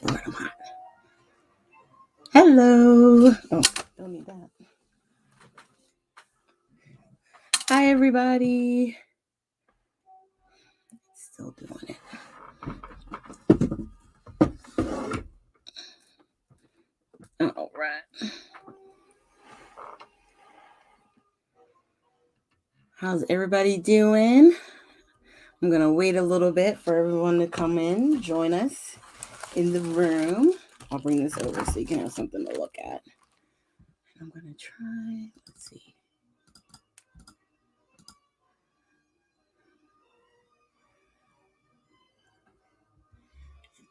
Lord, I'm hot. Hello. Oh, don't need that. Hi, everybody. Still doing it. All right. How's everybody doing? I'm going to wait a little bit for everyone to come in, join us in the room. I'll bring this over so you can have something to look at. I'm going to try, let's see.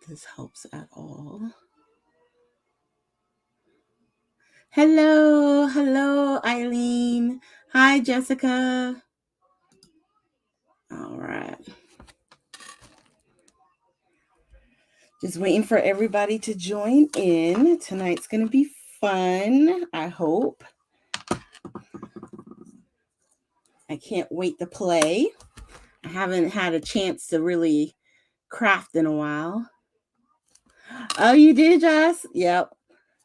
If this helps at all. Hello, Eileen. Hi, Jessica. All right. Just waiting for everybody to join in. Tonight's going to be fun, I hope. I can't wait to play. I haven't had a chance to really craft in a while. Oh, you did, Jess? Yep.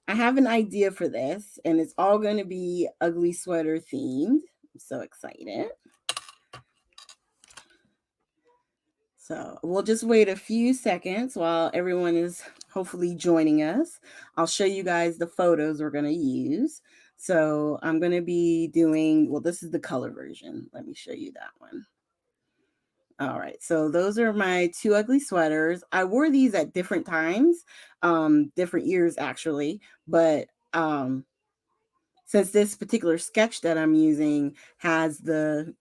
I have an idea for this, and it's all going to be ugly sweater themed. I'm so excited. So we'll just wait a few seconds while everyone is hopefully joining us. I'll show you guys the photos we're going to use. So I'm going to be doing, well, this is the color version. Let me show you that one. All right, so those are my two ugly sweaters. I wore these at different times, different years actually, but since this particular sketch that I'm using has the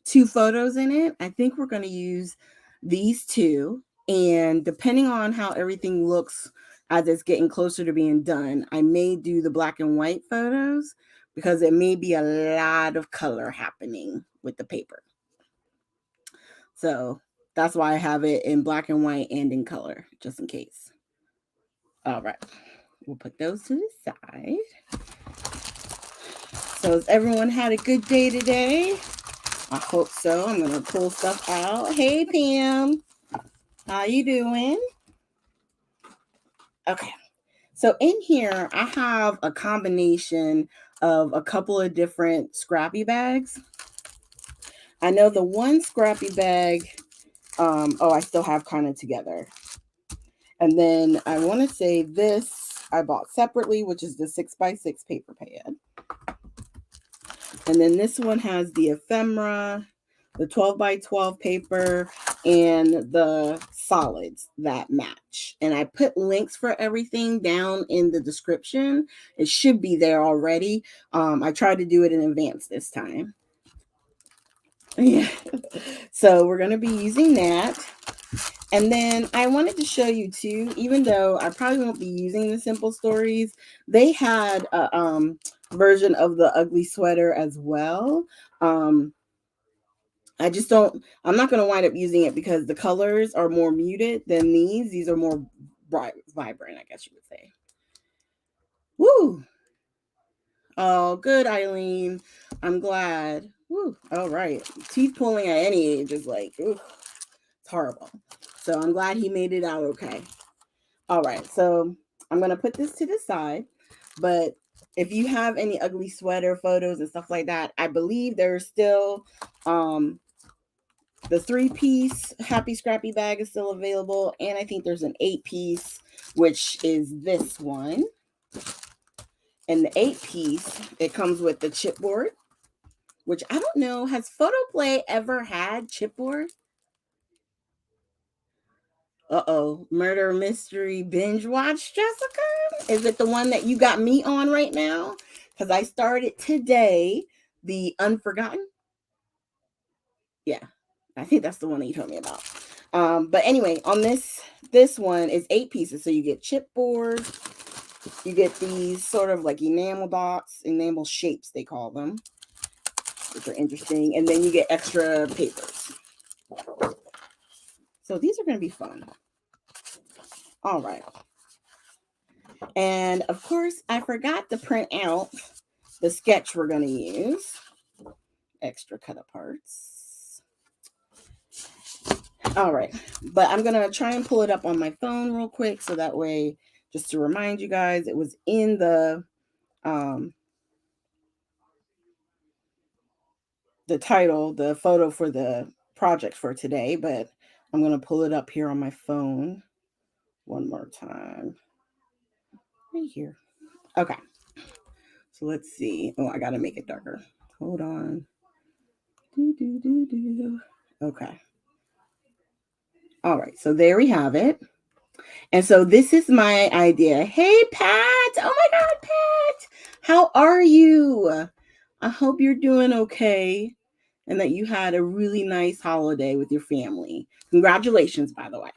two photos in it, I think we're going to use these two. And depending on how everything looks as it's getting closer to being done, I may do the black and white photos because it may be a lot of color happening with the paper. So that's why I have it in black and white and in color, just in case. All right, we'll put those to the side. So has everyone had a good day today? I hope so. I'm going to pull stuff out. Hey, Pam. How you doing? Okay. So in here, I have a combination of a couple of different scrappy bags. I know the one scrappy bag, I still have kind of together. And then I want to say this I bought separately, which is the 6x6 paper pad. And then this one has the ephemera, the 12x12 paper, and the solids that match. And I put links for everything down in the description. It should be there already. I tried to do it in advance this time. Yeah. So we're going to be using that. And then I wanted to show you too, even though I probably won't be using the simple stories, they had a version of the ugly sweater as well. I'm not going to wind up using it because the colors are more muted than these. These are more bright, vibrant, I guess you would say. Woo! Oh, good, Eileen. I'm glad. Woo! All right. Teeth pulling at any age is like, ooh, it's horrible. So I'm glad he made it out okay. All right, so I'm going to put this to the side, but if you have any ugly sweater photos and stuff like that, I believe there's still the 3-piece Happy Scrappy Bag is still available, and I think there's an 8-piece, which is this one. And the 8-piece, it comes with the chipboard, which I don't know, has PhotoPlay ever had chipboard? Murder mystery binge watch, Jessica? Is it the one that you got me on right now? Because I started today, the Unforgotten. Yeah, I think that's the one that you told me about. But anyway, on this one is 8 pieces. So you get chipboard, you get these sort of like enamel dots, enamel shapes they call them, which are interesting, and then you get extra papers. So these are going to be fun. All right. And of course, I forgot to print out the sketch we're going to use. Extra cut apart. All right, but I'm gonna try and pull it up on my phone real quick so that way, just to remind you guys, it was in the title, the photo for the project for today, but I'm gonna pull it up here on my phone one more time. Right here. Okay. So let's see. Oh, I gotta make it darker. Hold on. Okay. All right. So there we have it. And so this is my idea. Hey, Pat. Oh my God, Pat. How are you? I hope you're doing okay and that you had a really nice holiday with your family. Congratulations, by the way.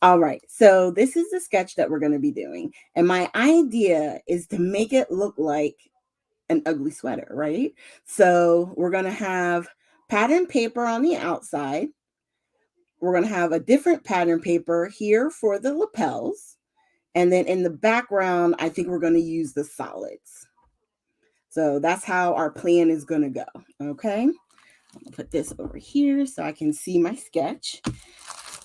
All right. So this is the sketch that we're going to be doing. And my idea is to make it look like an ugly sweater, right? So we're going to have pattern paper on the outside. We're going to have a different pattern paper here for the lapels. And then in the background, I think we're going to use the solids. So that's how our plan is going to go. Okay. I'm going to put this over here so I can see my sketch.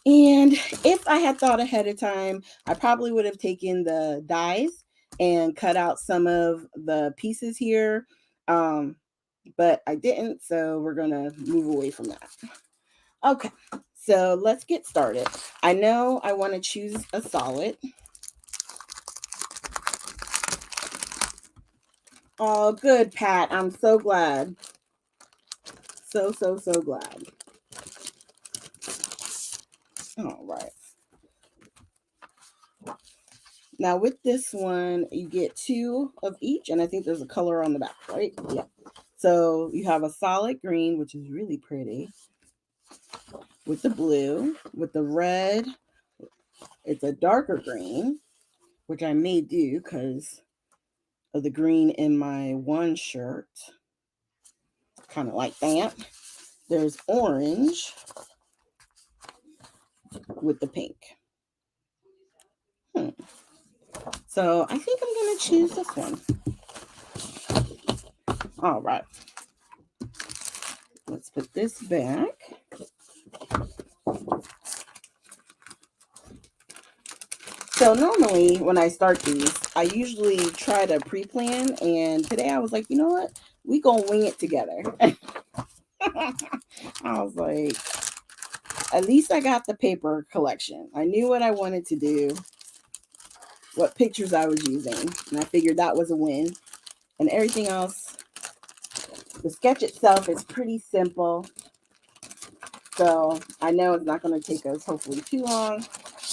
And if I had thought ahead of time, I probably would have taken the dies and cut out some of the pieces here. But I didn't, so we're going to move away from that. Okay, so let's get started. I know I want to choose a solid. Oh, good, Pat. I'm so glad. So glad. All right. Now with this one, you get 2 of each, and I think there's a color on the back, right? Yeah. So you have a solid green, which is really pretty, with the blue, with the red. It's a darker green, which I may do because of the green in my one shirt. Kind of like that. There's orange with the pink. So I think I'm going to choose this one. All right. Let's put this back. So normally when I start these, I usually try to pre-plan, and today I was like, you know what? We gonna wing it together. I was like, at least I got the paper collection. I knew what I wanted to do, what pictures I was using, and I figured that was a win. And everything else, the sketch itself is pretty simple. So I know it's not going to take us hopefully too long,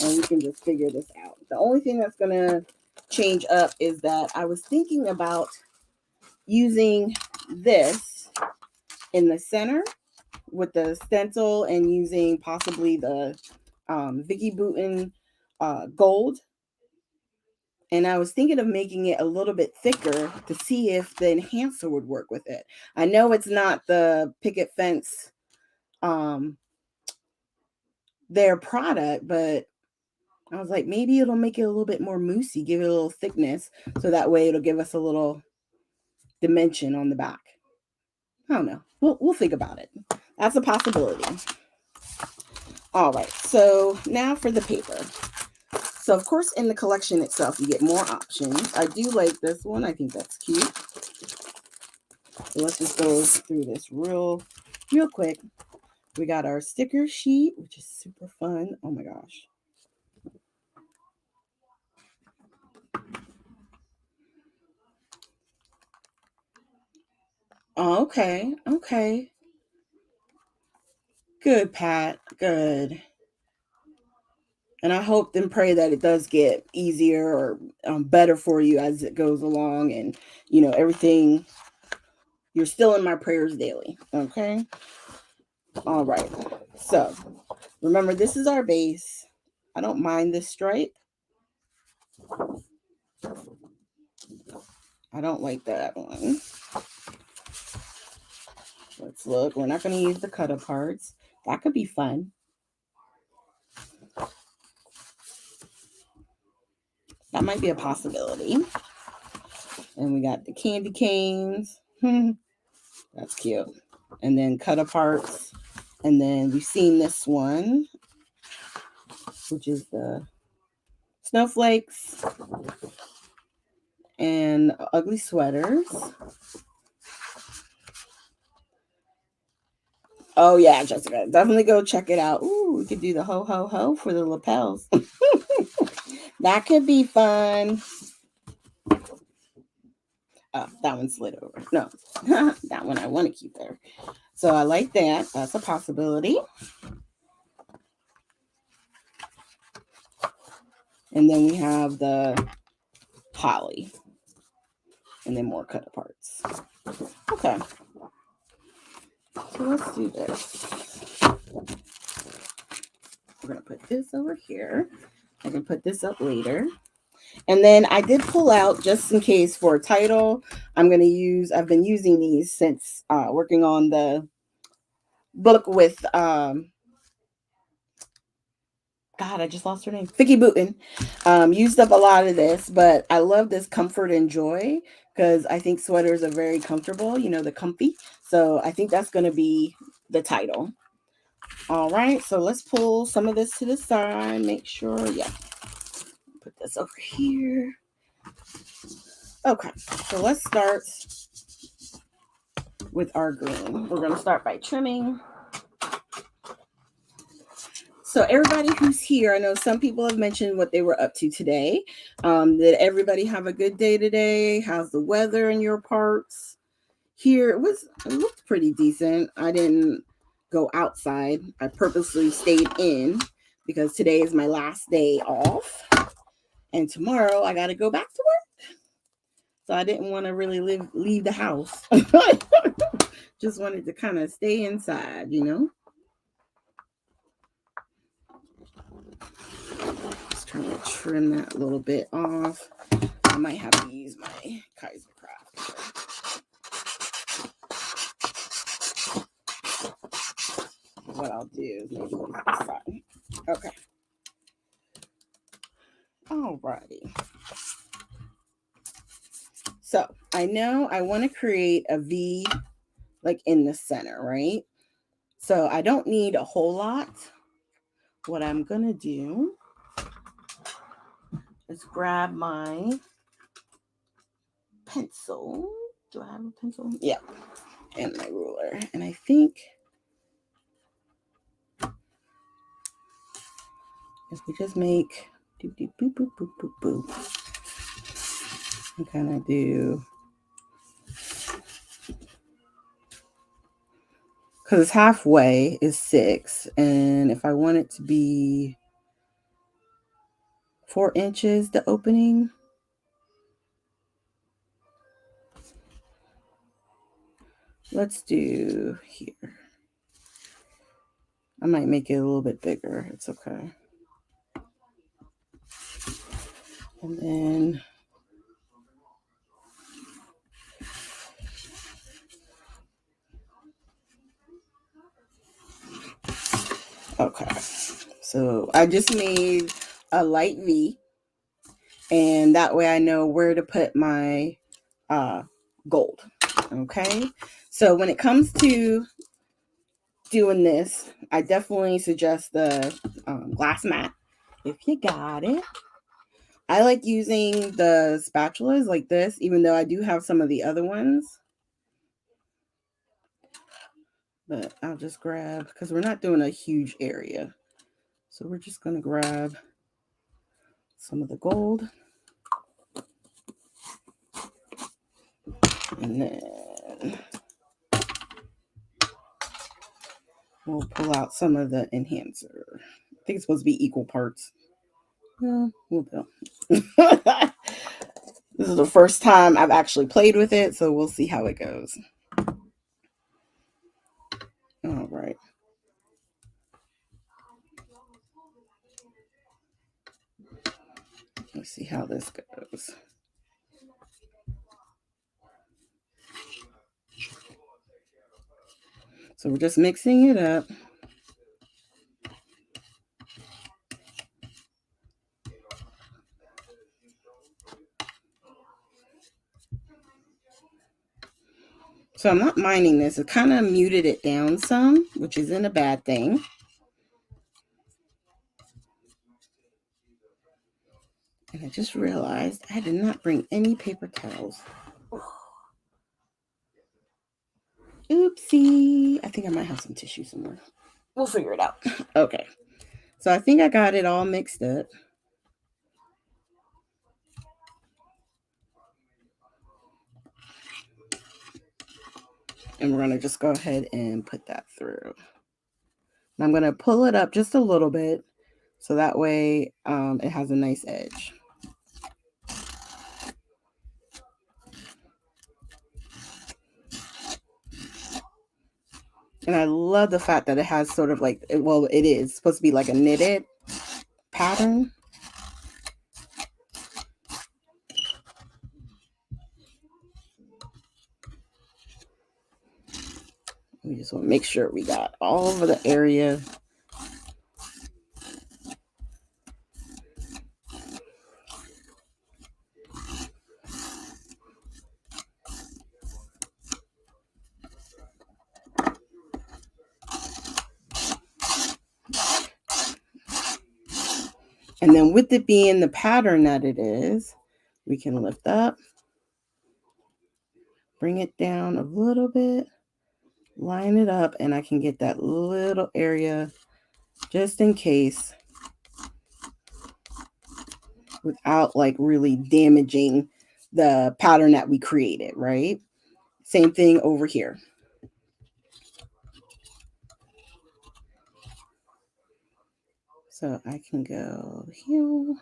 and we can just figure this out. The only thing that's going to change up is that I was thinking about using this in the center with the stencil and using possibly the Vicky Bouton gold. And I was thinking of making it a little bit thicker to see if the enhancer would work with it. I know it's not the picket fence their product, but I was like, maybe it'll make it a little bit more moussey, give it a little thickness, so that way it'll give us a little dimension on the back. I don't know. We'll think about it. That's a possibility. All right, so now for the paper. So of course in the collection itself, you get more options. I do like this one. I think that's cute. So let's just go through this real quick. We got our sticker sheet, which is super fun. Oh my gosh. Okay. Good, Pat. Good. And I hope and pray that it does get easier or better for you as it goes along. And, everything, you're still in my prayers daily. Okay. All right. So remember, this is our base. I don't mind this stripe. I don't like that one. Let's look. We're not going to use the cut aparts. That could be fun. That might be a possibility. And we got the candy canes. That's cute. And then cut aparts. And then we've seen this one. which is the snowflakes and ugly sweaters. Oh yeah, Jessica, definitely go check it out. Ooh, we could do the ho ho ho for the lapels. That could be fun. Oh, that one slid over. No, that one I want to keep there. So I like that. That's a possibility. And then we have the holly. And then more cut aparts. Okay. So let's do this. We're going to put this over here. I can put this up later. And then I did pull out, just in case for a title, I've been using these since working on the book with, God, I just lost her name, Vicky Booten. Used up a lot of this, but I love this Comfort and Joy because I think sweaters are very comfortable, the comfy. So I think that's going to be the title. All right, so let's pull some of this to the side, make sure, yeah. Put this over here. Okay, so let's start with our green. We're going to start by trimming. So everybody who's here, I know some people have mentioned what they were up to today. Did everybody have a good day today? How's the weather in your parts? Here, it looked pretty decent. I didn't go outside. I purposely stayed in because today is my last day off. And tomorrow I got to go back to work. So I didn't want to really leave the house. Just wanted to kind of stay inside, Just trying to trim that a little bit off. I might have to use my Kaiser Craft. What I'll do is maybe use this side. Okay. Alrighty. So I know I want to create a V like in the center, right? So I don't need a whole lot. What I'm going to do is grab my pencil. Do I have a pencil? Yeah. And my ruler. And I think if we just make doop, doop, boop, boop, boop, boop, boop. And kind of do, because it's halfway is 6. And if I want it to be 4 inches, the opening, let's do here. I might make it a little bit bigger. It's okay. And then okay. So I just made a light V, and that way I know where to put my gold. Okay. So when it comes to doing this, I definitely suggest the glass mat if you got it. I like using the spatulas like this, even though I do have some of the other ones. But I'll just grab, because we're not doing a huge area. So we're just going to grab some of the gold. And then we'll pull out some of the enhancer. I think it's supposed to be equal parts. Well, we'll do. This is the first time I've actually played with it, so we'll see how it goes. All right. Let's see how this goes. So we're just mixing it up. So I'm not minding this. It kind of muted it down some, which isn't a bad thing. And I just realized I did not bring any paper towels. Oopsie. I think I might have some tissue somewhere. We'll figure it out. Okay. So I think I got it all mixed up. And we're going to just go ahead and put that through. And I'm going to pull it up just a little bit so that way it has a nice edge. And I love the fact that it has sort of like, well, it is supposed to be like a knitted pattern. We just want to make sure we got all over the area. And then with it being the pattern that it is, we can lift up, bring it down a little bit, line it up, and I can get that little area just in case without like really damaging the pattern that we created, right? Same thing over here. So I can go here.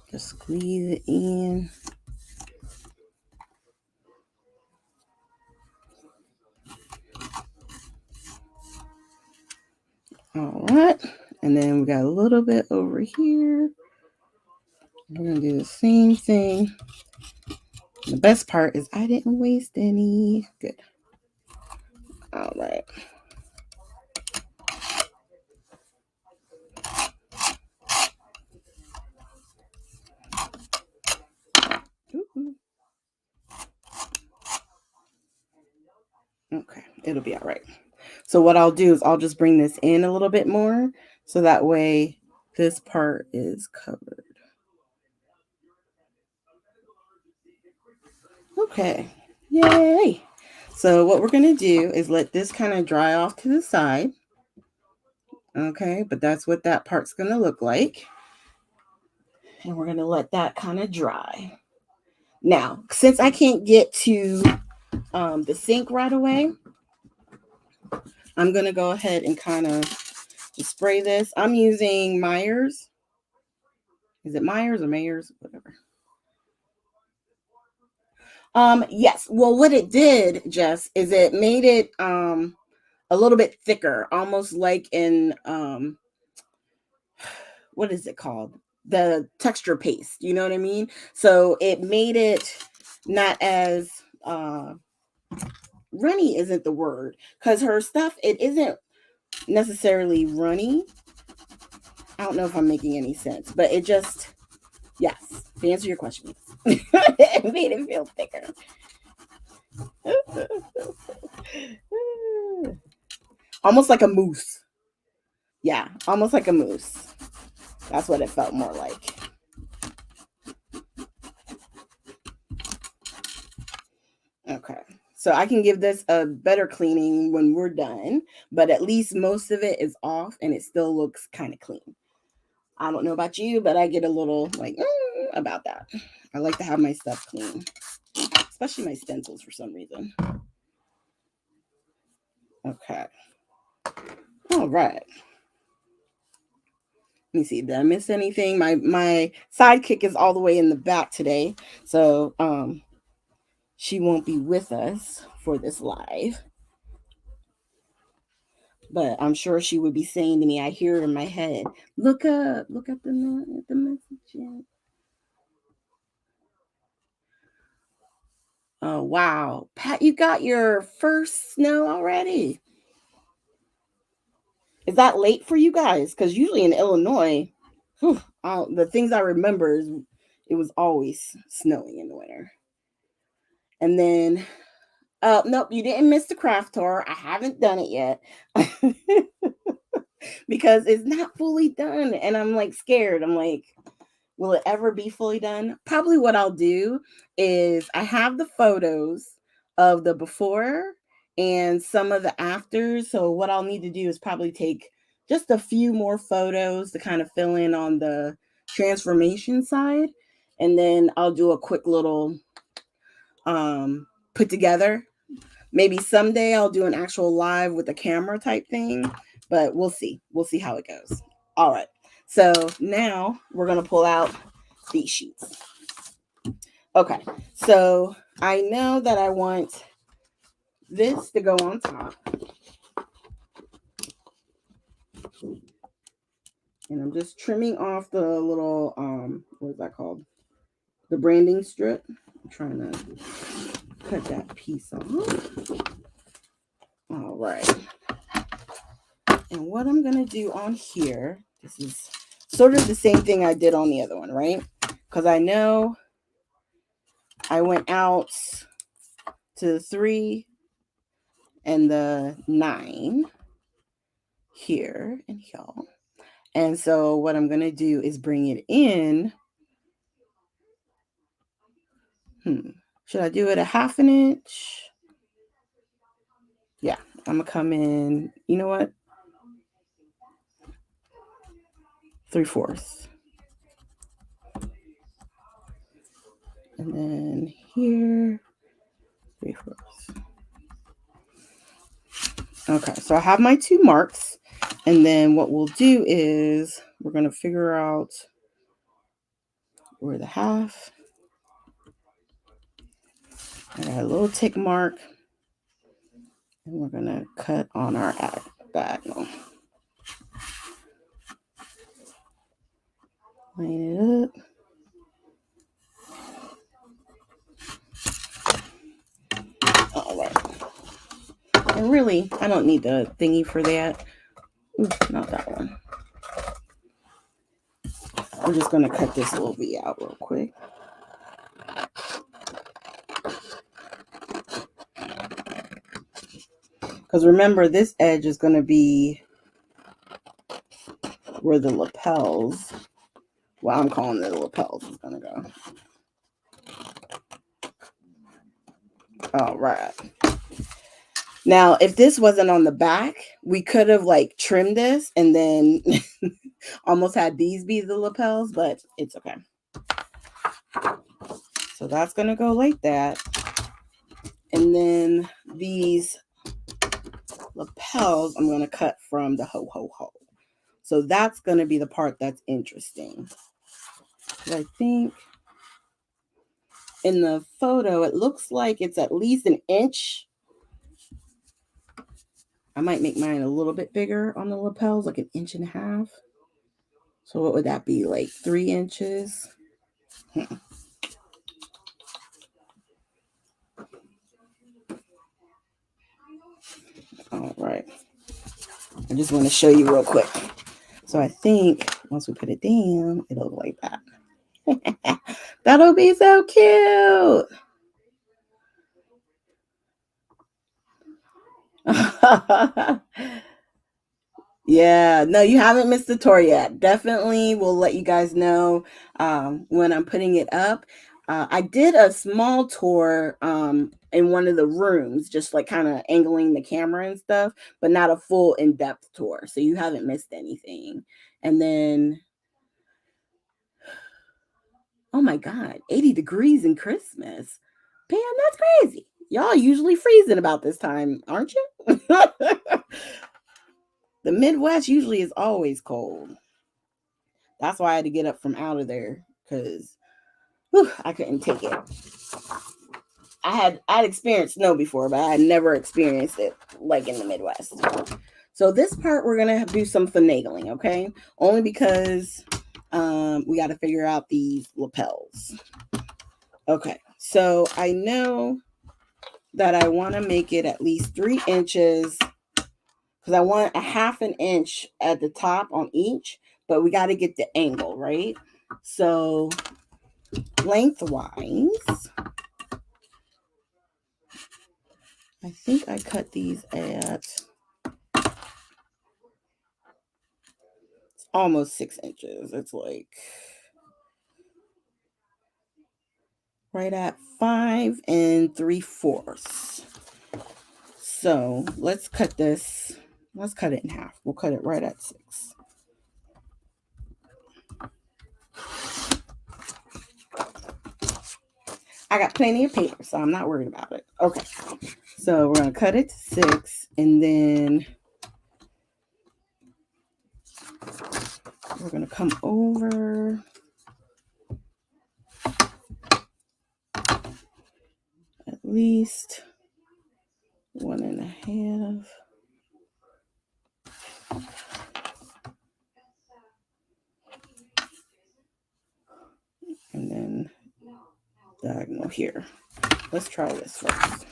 Just squeeze it in. All right. And then we got a little bit over here. We're going to do the same thing. The best part is I didn't waste any. Good. All right. Ooh. Okay, it'll be all right. So what I'll do is I'll just bring this in a little bit more so that way this part is covered. Okay, yay. So what we're going to do is let this kind of dry off to the side. Okay, but that's what that part's going to look like. And we're going to let that kind of dry. Now, since I can't get to the sink right away, I'm going to go ahead and kind of spray this. I'm using Myers. Is it Myers or Mayers? Whatever. Yes. Well, what it did, Jess, is it made it a little bit thicker, almost like in what is it called? The texture paste. You know what I mean? So it made it not as runny isn't the word, because her stuff, it isn't necessarily runny. I don't know if I'm making any sense, but it just, yes, to answer your question, it made it feel thicker. Almost like a mousse. Yeah, almost like a mousse. That's what it felt more like. Okay, so I can give this a better cleaning when we're done, but at least most of it is off and it still looks kind of clean. I don't know about you, but I get a little like about that. I like to have my stuff clean, especially my stencils for some reason. Okay. All right. Let me see. Did I miss anything? My sidekick is all the way in the back today, so she won't be with us for this live. But I'm sure she would be saying to me, I hear it in my head, look up, look at the message. Oh, wow. Pat, you got your first snow already. Is that late for you guys? Because usually in Illinois, the things I remember is it was always snowing in the winter. And then Nope, you didn't miss the craft tour. I haven't done it yet. Because it's not fully done. And I'm like scared. I'm like, will it ever be fully done? Probably what I'll do is I have the photos of the before and some of the afters. So what I'll need to do is probably take just a few more photos to kind of fill in on the transformation side. And then I'll do a quick little put together. Maybe someday I'll do an actual live with a camera type thing, but we'll see. We'll see how it goes. All right. So now we're going to pull out these sheets. Okay. So I know that I want this to go on top. And I'm just trimming off the little, what is that called? The branding strip. I'm trying to cut that piece off. All right. And what I'm going to do on here, this is sort of the same thing I did on the other one, right? Because I know I went out to the 3 and the 9 here and here. And so what I'm going to do is bring it in. Should I do it a 1/2 inch? Yeah, I'm going to come in, you know what? 3/4. And then here, 3/4. Okay, so I have my 2 marks. And then what we'll do is we're going to figure out where the 1/2. I got a little tick mark. And we're going to cut on our diagonal. Line it up. All right. And really, I don't need the thingy for that. Ooh, not that one. We're just going to cut this little V out real quick. Because remember, this edge is going to be where the lapels, well, I'm calling it the lapels, is going to go. All right. Now, if this wasn't on the back, we could have like trimmed this and then almost had these be the lapels, but it's okay. So that's going to go like that. And then these lapels, I'm going to cut from the ho, ho, ho. So that's going to be the part that's interesting. I think in the photo, it looks like it's at least 1 inch. I might make mine a little bit bigger on the lapels, like 1.5 inches. So what would that be, like 3 inches? All right. I just want to show you real quick. So I think once we put it down, it'll look like that. That'll be so cute. Yeah, no, you haven't missed the tour yet. Definitely will let you guys know when I'm putting it up. I did a small tour in one of the rooms, just like kind of angling the camera and stuff, but not a full in-depth tour. So you haven't missed anything. And then, oh my God, 80 degrees in Christmas. Pam, that's crazy. Y'all usually freezing about this time, aren't you? The Midwest usually is always cold. That's why I had to get up from out of there because I couldn't take it. I'd experienced snow before, but I had never experienced it like in the Midwest. So this part we're gonna do some finagling, okay? Only because we got to figure out these lapels. Okay, so I know that I want to make it at least 3 inches because I want 1/2 inch at the top on each, but we got to get the angle, right? So lengthwise, I think I cut these at almost 6 inches. It's like right at 5 3/4. So let's cut this. Let's cut it in half. We'll cut it right at 6. I got plenty of paper, so I'm not worried about it. Okay. So we're going to cut it to 6, and then we're going to come over at least 1.5. And then diagonal here. Let's try this first.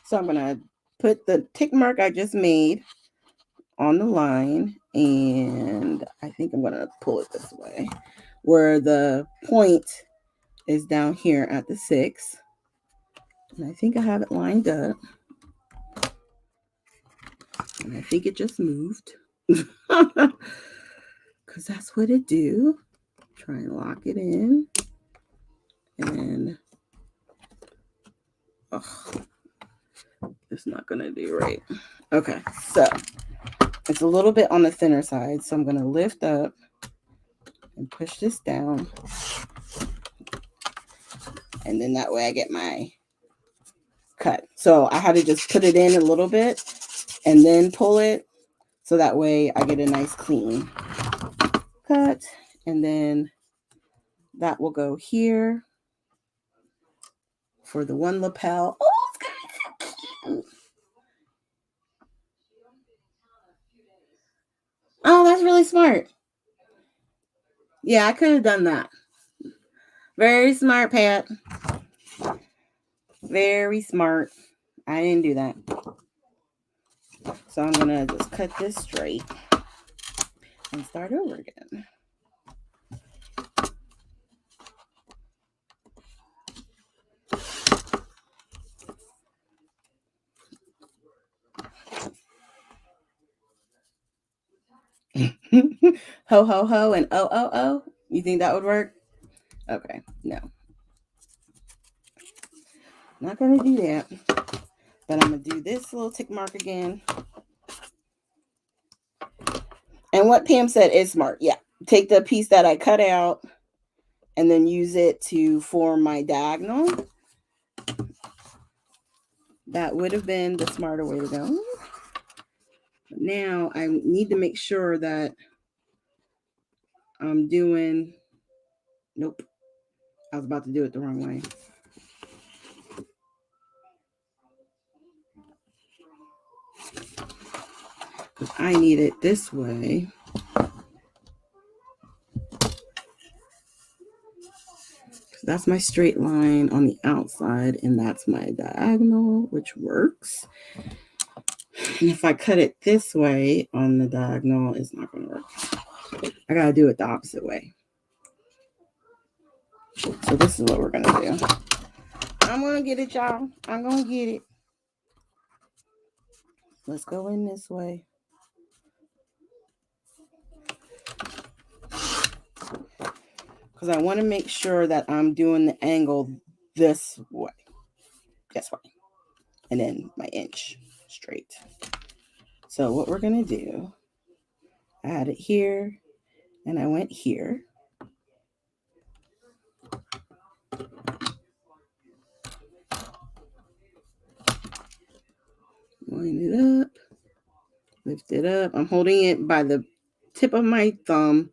So I'm going to put the tick mark I just made on the line, and I think I'm going to pull it this way, where the point is down here at the 6. And I think I have it lined up. And I think it just moved. Because that's what it do. Try and lock it in. And it's not going to do right. Okay, so it's a little bit on the thinner side. So I'm going to lift up and push this down. And then that way I get my cut. So I had to just put it in a little bit and then pull it. So that way I get a nice clean cut. And then that will go here for the one lapel. Oh, it's going to be so cute. Oh, that's really smart. Yeah, I could have done that. Very smart, Pat. Very smart. I didn't do that. So I'm going to just cut this straight and start over again. Ho, ho, ho, and oh, oh, oh. You think that would work? Okay, no. Not going to do that. But I'm going to do this little tick mark again. And what Pam said is smart. Yeah. Take the piece that I cut out and then use it to form my diagonal. That would have been the smarter way to go. But now I need to make sure that I'm doing... Nope. I was about to do it the wrong way. Because I need it this way. That's my straight line on the outside, and that's my diagonal, which works. And if I cut it this way on the diagonal, it's not going to work. I got to do it the opposite way. So this is what we're going to do. I'm going to get it, y'all. I'm going to get it. Let's go in this way. Because I want to make sure that I'm doing the angle this way. This way. And then my inch straight. So what we're going to do, I had it here and I went here. Line it up, lift it up. I'm holding it by the tip of my thumb,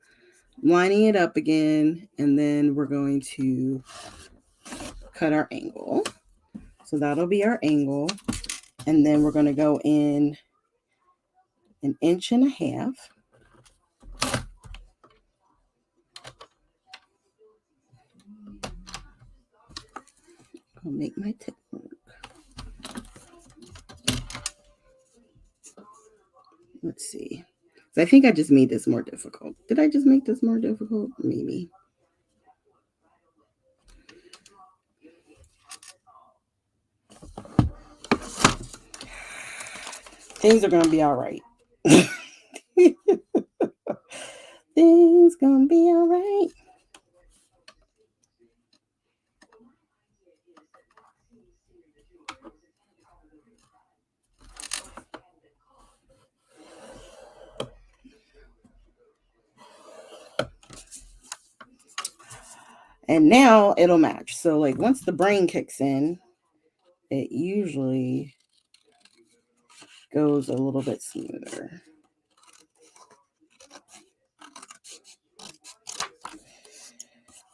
lining it up again, and then we're going to cut our angle. So that'll be our angle. And then we're going to go in 1.5 inches. I'll make my tip work. Let's see. So I think I just made this more difficult. Did I just make this more difficult? Maybe. Things are gonna be all right. Things gonna be all right. And now it'll match. So like once the brain kicks in, it usually goes a little bit smoother.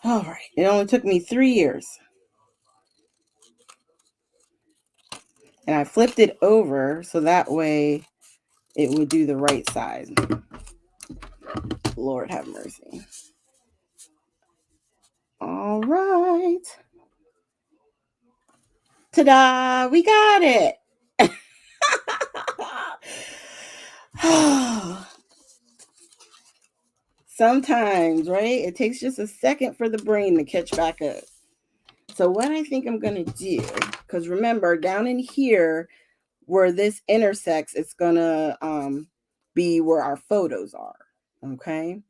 All right. It only took me 3 years. And I flipped it over so that way it would do the right side. Lord have mercy. All right. Ta-da! We got it. Sometimes, right? It takes just a second for the brain to catch back up. So what I think I'm going to do, because remember, down in here where this intersects, it's going to be where our photos are. Okay?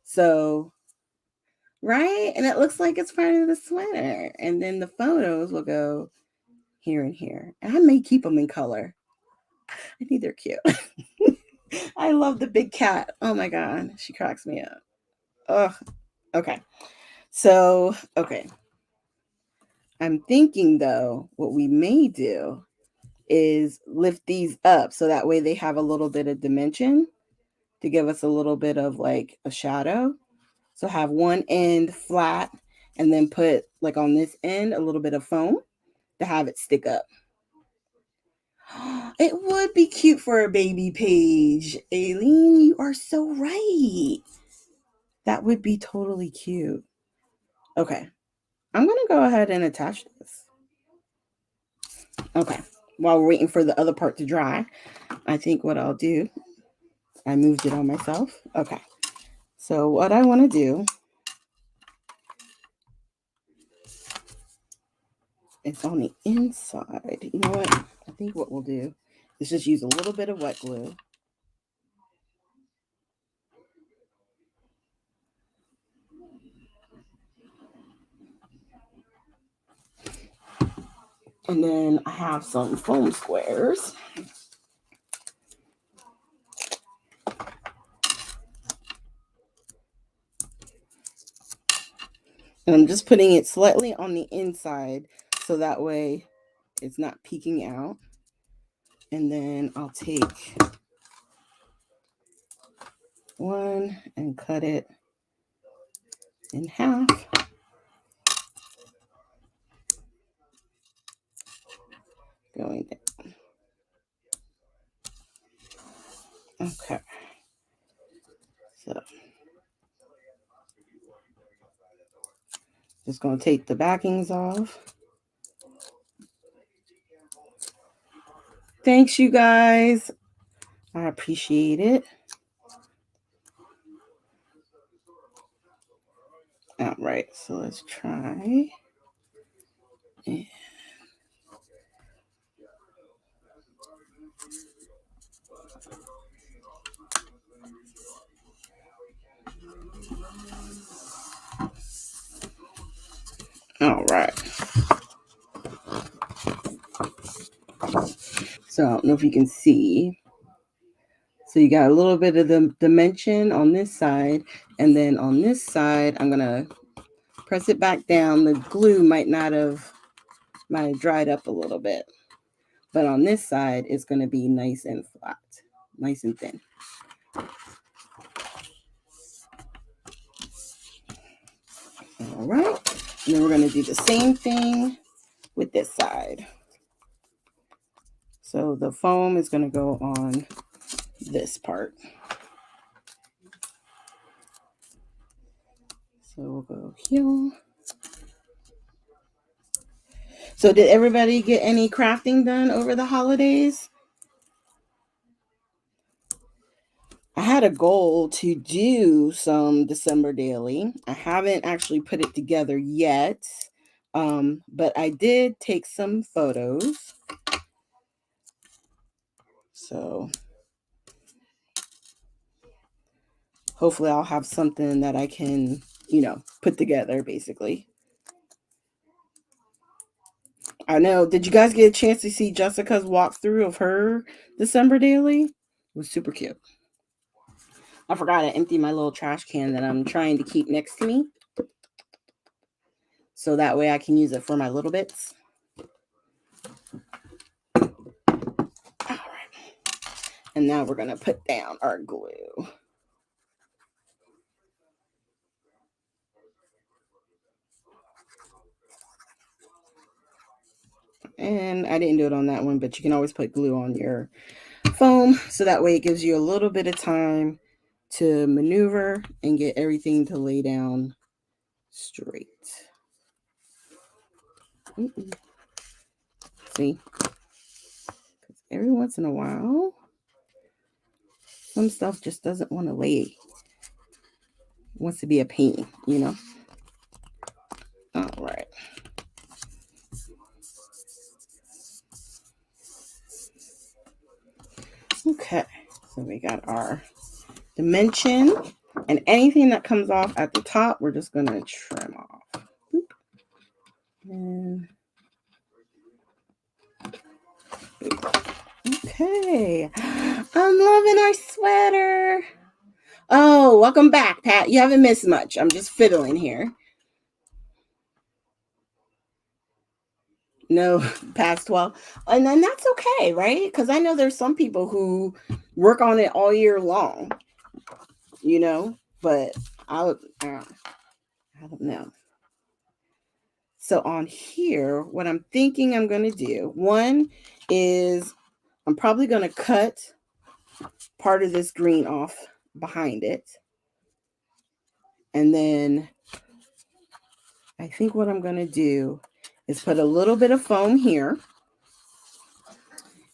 So, right? And it looks like it's part of the sweater. And then the photos will go here and here. And I may keep them in color. I think they're cute. I love the big cat. Oh my God. She cracks me up. Ugh. Okay. So, okay. I'm thinking though, what we may do is lift these up so that way they have a little bit of dimension to give us a little bit of like a shadow. So have one end flat and then put like on this end a little bit of foam to have it stick up. It would be cute for a baby page. Aileen, you are so right. That would be totally cute. Okay. I'm going to go ahead and attach this. Okay. While we're waiting for the other part to dry, I think what I'll do, I moved it on myself. Okay. So what I want to do is on the inside. You know what? I think what we'll do is just use a little bit of wet glue. And then I have some foam squares. And I'm just putting it slightly on the inside so that way it's not peeking out. And then I'll take one and cut it in half. Going down. Okay. So just going to take the backings off. Thanks, you guys. I appreciate it. All right, so let's try. All right. So I don't know if you can see. So you got a little bit of the dimension on this side. And then on this side, I'm going to press it back down. The glue might have dried up a little bit. But on this side, it's going to be nice and flat, nice and thin. All right. And then we're going to do the same thing with this side. So the foam is going to go on this part. So we'll go here. So did everybody get any crafting done over the holidays? I had a goal to do some December daily. I haven't actually put it together yet, but I did take some photos. So hopefully I'll have something that I can, put together basically. I know. Did you guys get a chance to see Jessica's walkthrough of her December daily? It was super cute. I forgot to empty my little trash can that I'm trying to keep next to me. So that way I can use it for my little bits. All right. And now we're going to put down our glue. And I didn't do it on that one, but you can always put glue on your foam. So that way it gives you a little bit of time to maneuver and get everything to lay down straight. See? Because every once in a while, some stuff just doesn't want to lay. Wants to be a pain, All right. Okay. So we got our dimension, and anything that comes off at the top, we're just going to trim off. Boop. And boop. Okay. I'm loving our sweater. Oh, welcome back, Pat. You haven't missed much. I'm just fiddling here. No, past 12. And then that's okay, right? Because I know there's some people who work on it all year long, but I don't know. So on here, what I'm thinking I'm going to do, one is I'm probably going to cut part of this green off behind it. And then I think what I'm going to do is put a little bit of foam here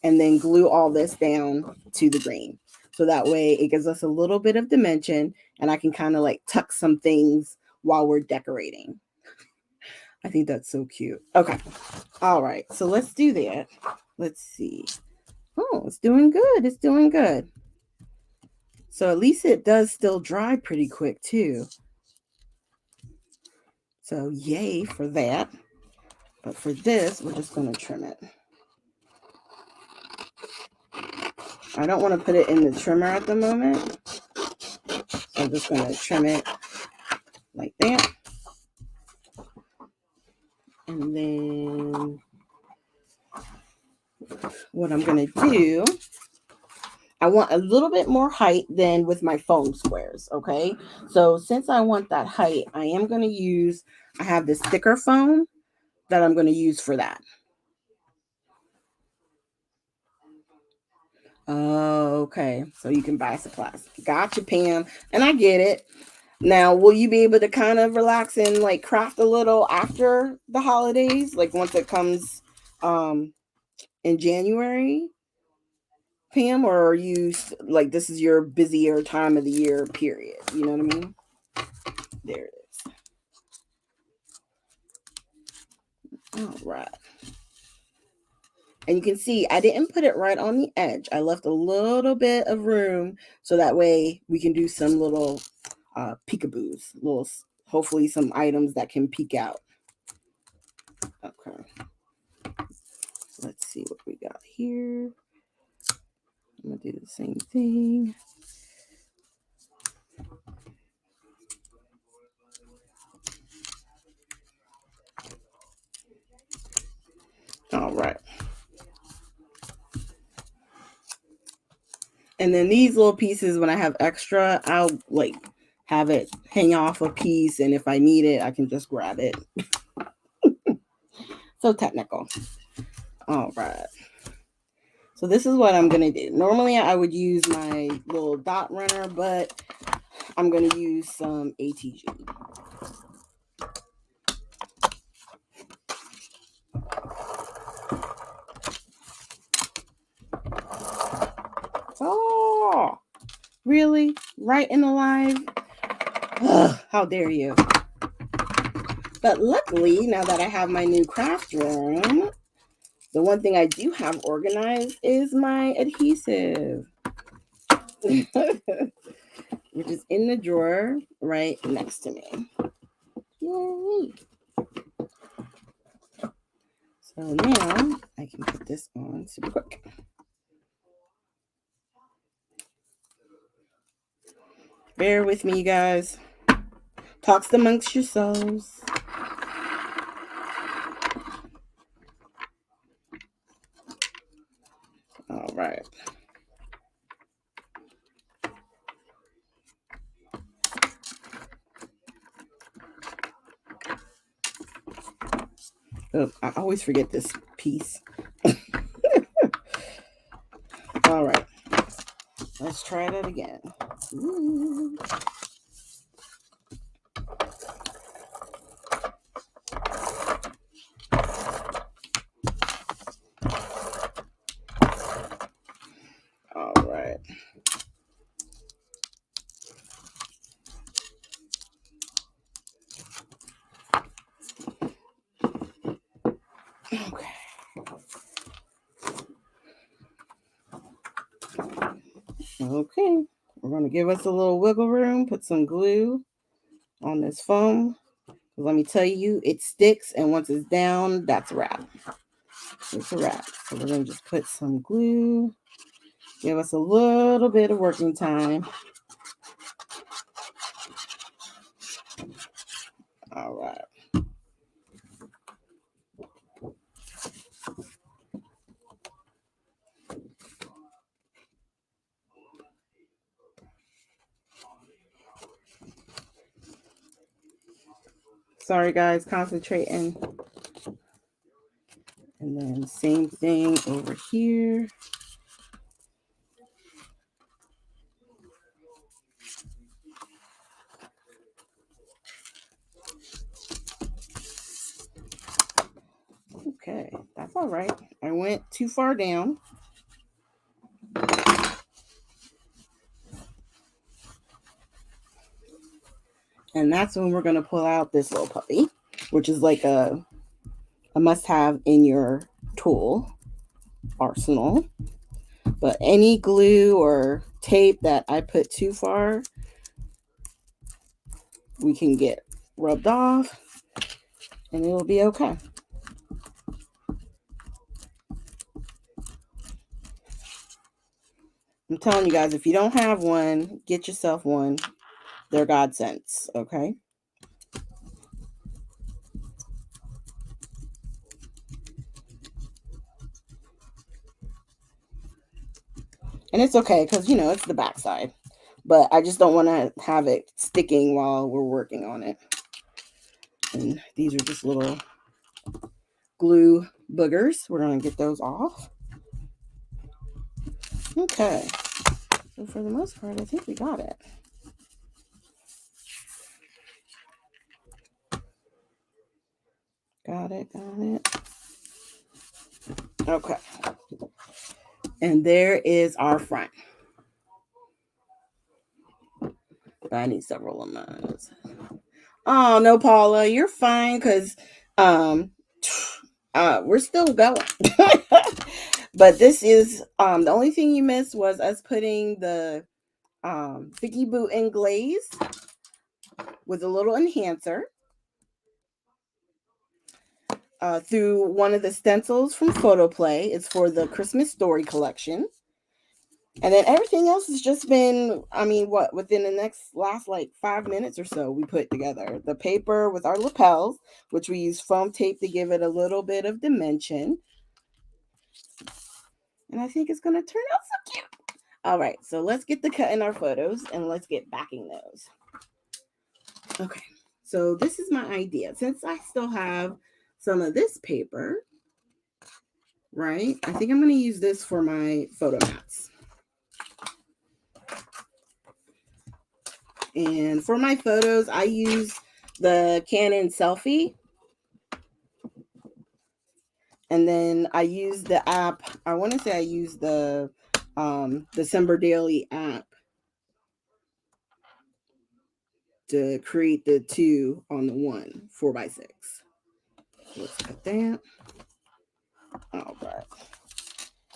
and then glue all this down to the green. So that way it gives us a little bit of dimension and I can kind of like tuck some things while we're decorating. I think that's so cute. Okay. All right. So let's do that. Let's see. Oh, it's doing good. It's doing good. So at least it does still dry pretty quick too. So yay for that. But for this, we're just going to trim it. I don't want to put it in the trimmer at the moment. So I'm just going to trim it like that. And then what I'm going to do, I want a little bit more height than with my foam squares, okay? So since I want that height, I am going to use, I have this thicker foam that I'm going to use for that. Oh, okay. So you can buy supplies. Gotcha, Pam. And I get it. Now, will you be able to kind of relax and like craft a little after the holidays? Like once it comes in January, Pam? Or are you like, this is your busier time of the year period? You know what I mean? There it is. All right. And you can see I didn't put it right on the edge. I left a little bit of room so that way we can do some little peekaboos, hopefully some items that can peek out. Okay. Let's see what we got here. I'm going to do the same thing. All right. And then these little pieces, when I have extra, I'll like have it hang off a piece. And if I need it, I can just grab it. So technical. All right. So this is what I'm going to do. Normally I would use my little dot runner, but I'm going to use some ATG. Oh, really? Right in the live? Ugh, how dare you? But luckily, now that I have my new craft room, The one thing I do have organized is my adhesive, which is in the drawer right next to me. Yay! So now I can put this on super quick. Bear with me, you guys. Talks amongst yourselves. All right. Oh, I always forget this piece. All right. Let's try that again. Ooh. All right. Okay. Okay. We're going to give us a little wiggle room, put some glue on this foam. Let me tell you, it sticks, and once it's down, that's a wrap. It's a wrap. So we're going to just put some glue, give us a little bit of working time. All right. Sorry, guys, concentrating. And then same thing over here. Okay, that's all right. I went too far down. And that's when we're going to pull out this little puppy, which is like a must-have in your tool arsenal. But any glue or tape that I put too far, we can get rubbed off and it'll be okay. I'm telling you guys, if you don't have one, get yourself one. They're godsends, okay? And it's okay because, it's the backside. But I just don't want to have it sticking while we're working on it. And these are just little glue boogers. We're going to get those off. Okay. So for the most part, I think we got it. Got it. Okay. And there is our front. But I need several of those. Oh, no, Paula, you're fine because we're still going. But this is the only thing you missed was us putting the Vicky Boot in glaze with a little enhancer through one of the stencils from PhotoPlay. It's for the Christmas Story collection. And then everything else has just been, within the last like 5 minutes or so, we put together the paper with our lapels, which we use foam tape to give it a little bit of dimension. And I think it's going to turn out so cute. All right, so let's get the cut in our photos and let's get backing those. Okay, so this is my idea. Since I still have some of this paper, right, I think I'm going to use this for my photo mats. And for my photos, I use the Canon Selfie. And then I use the app. I want to say I use the December Daily app to create the 2 on the 1 4x6. Let's cut that. All right.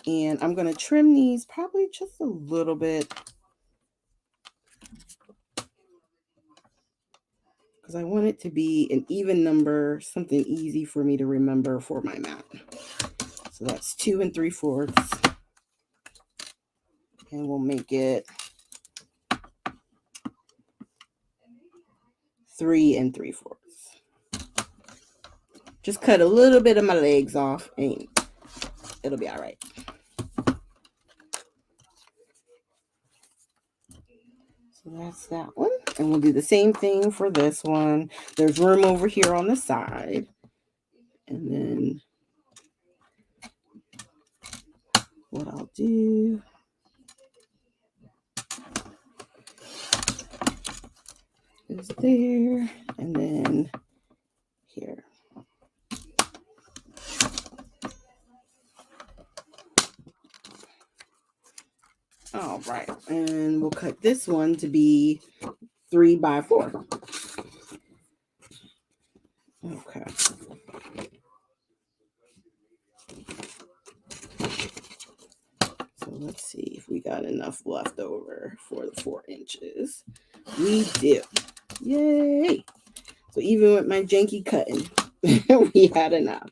And I'm going to trim these probably just a little bit, because I want it to be an even number, something easy for me to remember for my mat. So that's 2 3/4. And we'll make it 3 3/4. Just cut a little bit of my legs off and it'll be all right. So that's that one. And we'll do the same thing for this one. There's room over here on the side. And then what I'll do is there, and then here. All right, and we'll cut this one to be 3 by 4. Okay. So let's see if we got enough left over for the 4 inches. We do. Yay! So even with my janky cutting, we had enough.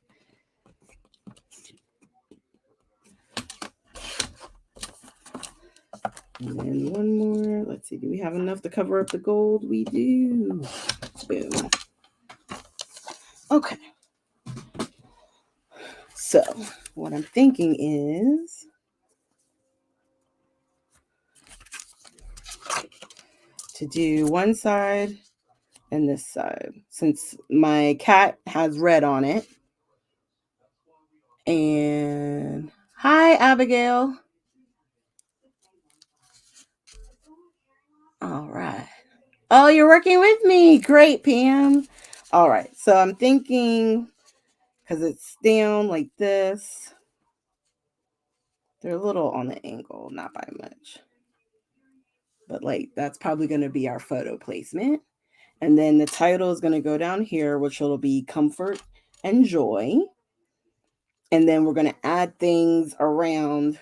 And then one more. Let's see. Do we have enough to cover up the gold? We do. Boom. Okay. So what I'm thinking is to do one side and this side, since my cat has red on it. And hi, Abigail. All right. Oh, you're working with me. Great, Pam. All right. So I'm thinking, because it's down like this, they're a little on the angle, not by much. But like that's probably going to be our photo placement. And then the title is going to go down here, which will be Comfort and Joy. And then we're going to add things around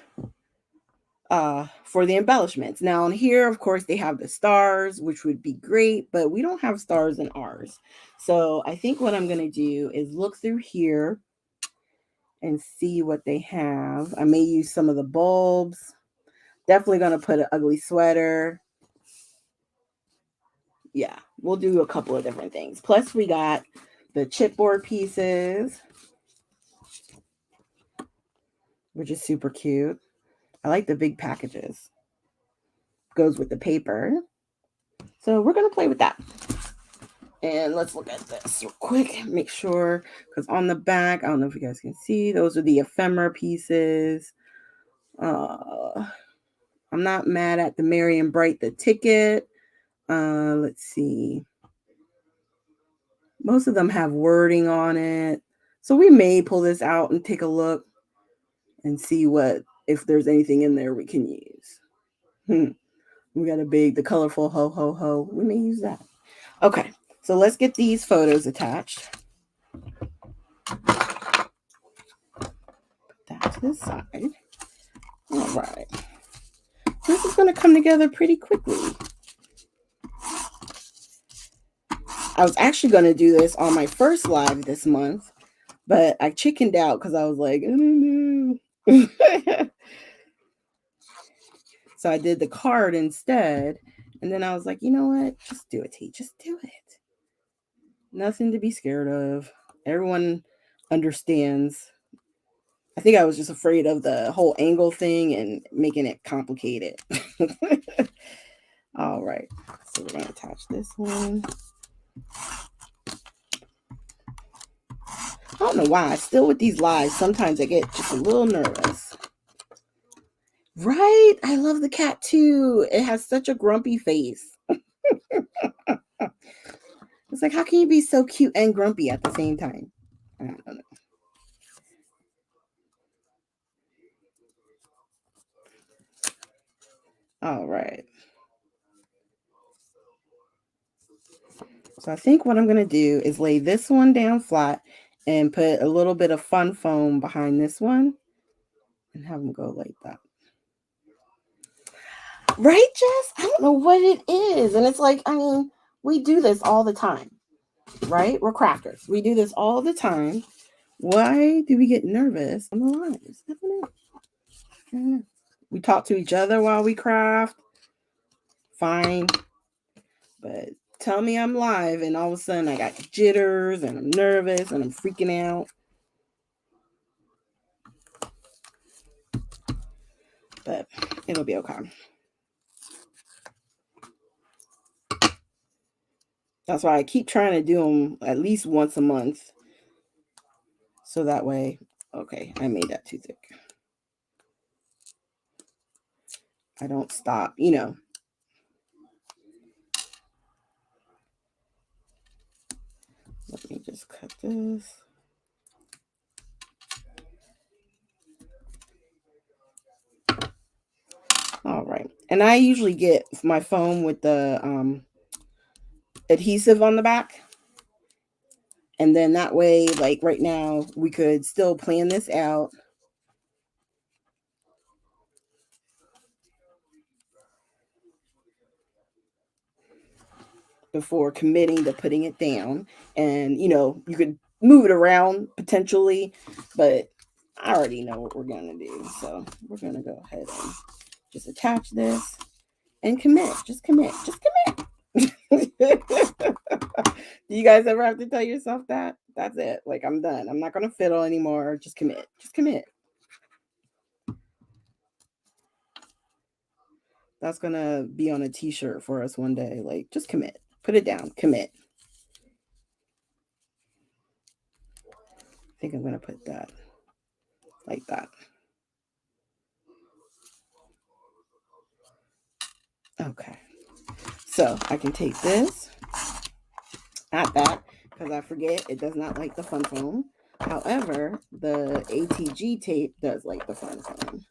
for the embellishments. Now on here, of course, they have the stars, which would be great, but we don't have stars in ours. So I think what I'm going to do is look through here and see what they have. I may use some of the bulbs. Definitely going to put an ugly sweater. Yeah, we'll do a couple of different things. Plus we got the chipboard pieces, which is super cute. I like the big packages. Goes with the paper. So we're going to play with that. And let's look at this real quick. Make sure, because on the back, I don't know if you guys can see, those are the ephemera pieces. I'm not mad at the Merry and Bright, the ticket. Let's see. Most of them have wording on it. So we may pull this out and take a look and see if there's anything in there we can use. We got the colorful ho, ho, ho. We may use that. Okay, so let's get these photos attached. Put that to the side. All right. This is going to come together pretty quickly. I was actually going to do this on my first live this month, but I chickened out because I was like, I don't know. So I did the card instead. And then I was like, you know what? Just do it, T. Just do it. Nothing to be scared of. Everyone understands. I think I was just afraid of the whole angle thing and making it complicated. All right. So we're going to attach this one. I don't know why. Still with these lives, sometimes I get just a little nervous. Right? I love the cat too. It has such a grumpy face. It's like, how can you be so cute and grumpy at the same time? I don't know. All right. So I think what I'm going to do is lay this one down flat and put a little bit of fun foam behind this one and have them go like that. Right, Jess? I don't know what it is. And it's like, I mean, we do this all the time, right? We're crafters. We do this all the time. Why do we get nervous on the lives? I don't know. We talk to each other while we craft. Fine. But tell me I'm live and all of a sudden I got jitters and I'm nervous and I'm freaking out. But it'll be okay. That's why I keep trying to do them at least once a month. So that way, okay, I made that too thick. I don't stop, you know. Let me just cut this. All right. And I usually get my foam with the adhesive on the back. And then that way, like right now, we could still plan this out. Before committing to putting it down. And, you know, you could move it around potentially, but I already know what we're going to do. So we're going to go ahead and just attach this and commit. Just commit. Just commit. Do you guys ever have to tell yourself that? That's it. Like, I'm done. I'm not going to fiddle anymore. Just commit. Just commit. That's going to be on a t-shirt for us one day. Like, just commit. Put it down. Commit. I think I'm going to put that like that. Okay. So I can take this at that because I forget it does not like the fun foam. However, the ATG tape does like the fun foam.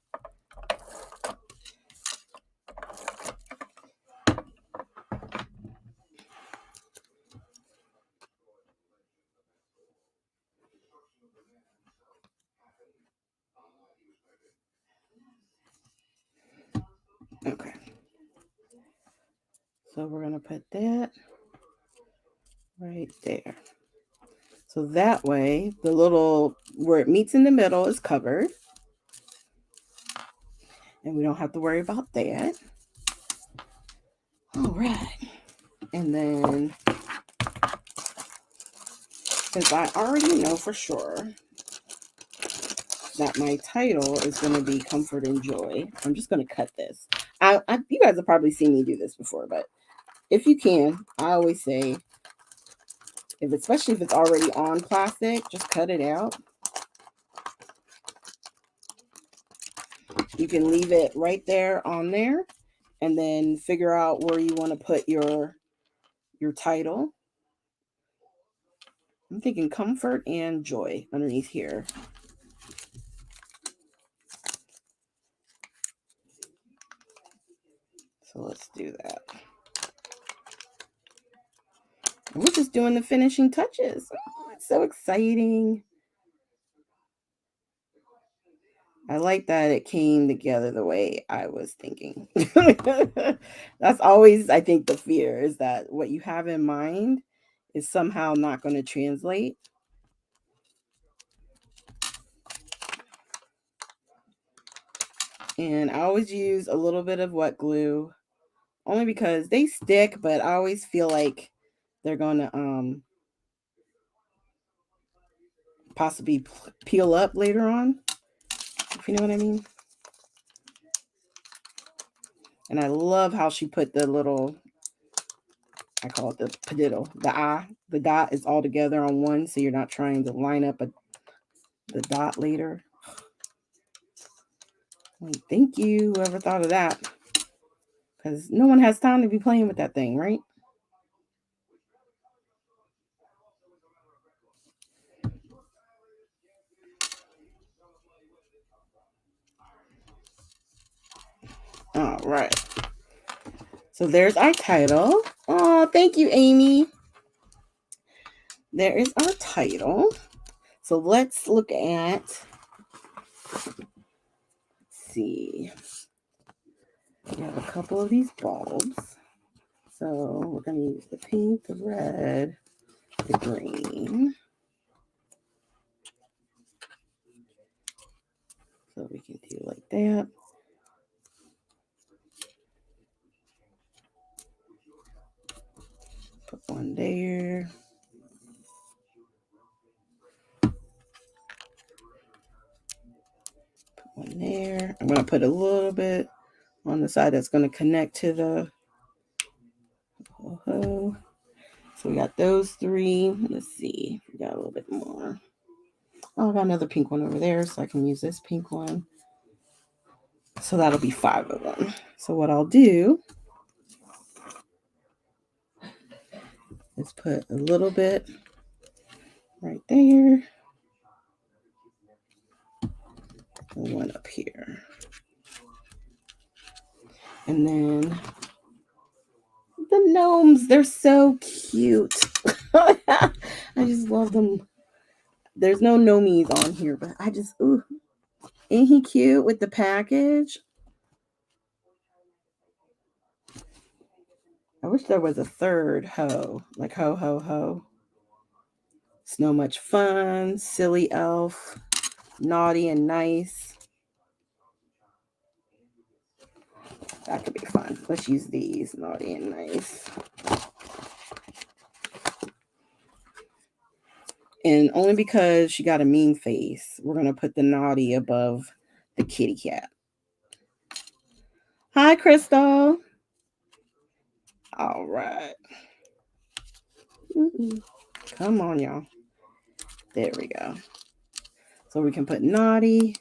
Okay. So we're going to put that right there. So that way, the little, where it meets in the middle is covered. And we don't have to worry about that. All right. And then, since I already know for sure that my title is going to be Comfort and Joy, I'm just going to cut this. You guys have probably seen me do this before, but if you can, I always say, especially if it's already on plastic, just cut it out. You can leave it right there on there and then figure out where you want to put your title. I'm thinking Comfort and Joy underneath here. So let's do that. And we're just doing the finishing touches. Oh, it's so exciting. I like that it came together the way I was thinking. That's always, I think, the fear is that what you have in mind is somehow not going to translate. And I always use a little bit of wet glue, only because they stick, but I always feel like they're going to possibly peel up later on, if you know what I mean. And I love how she put the little, I call it the padiddle, the eye, the dot is all together on one, so you're not trying to line up the dot later. Like, thank you, whoever thought of that. Because no one has time to be playing with that thing, right? All right. So there's our title. Oh, thank you, Amy. There is our title. So let's look at, let's see. We have a couple of these bulbs. So we're going to use the pink, the red, the green. So we can do like that. Put one there. Put one there. I'm going to put a little bit on the side that's going to connect to the ho-ho. So we got those three. Let's see. We got a little bit more. Oh, I got another pink one over there, so I can use this pink one. So that'll be 5 of them. So what I'll do is put a little bit right there. And one up here. And then the gnomes, they're so cute. I just love them. There's no gnomies on here, but I just, ooh. Ain't he cute with the package? I wish there was a third ho, like ho, ho, ho. Snow much fun, silly elf, naughty and nice. That could be fun. Let's use these, naughty and nice. And only because she got a mean face, we're going to put the naughty above the kitty cat. Hi, Crystal. All right. Come on, y'all. There we go. So we can put naughty.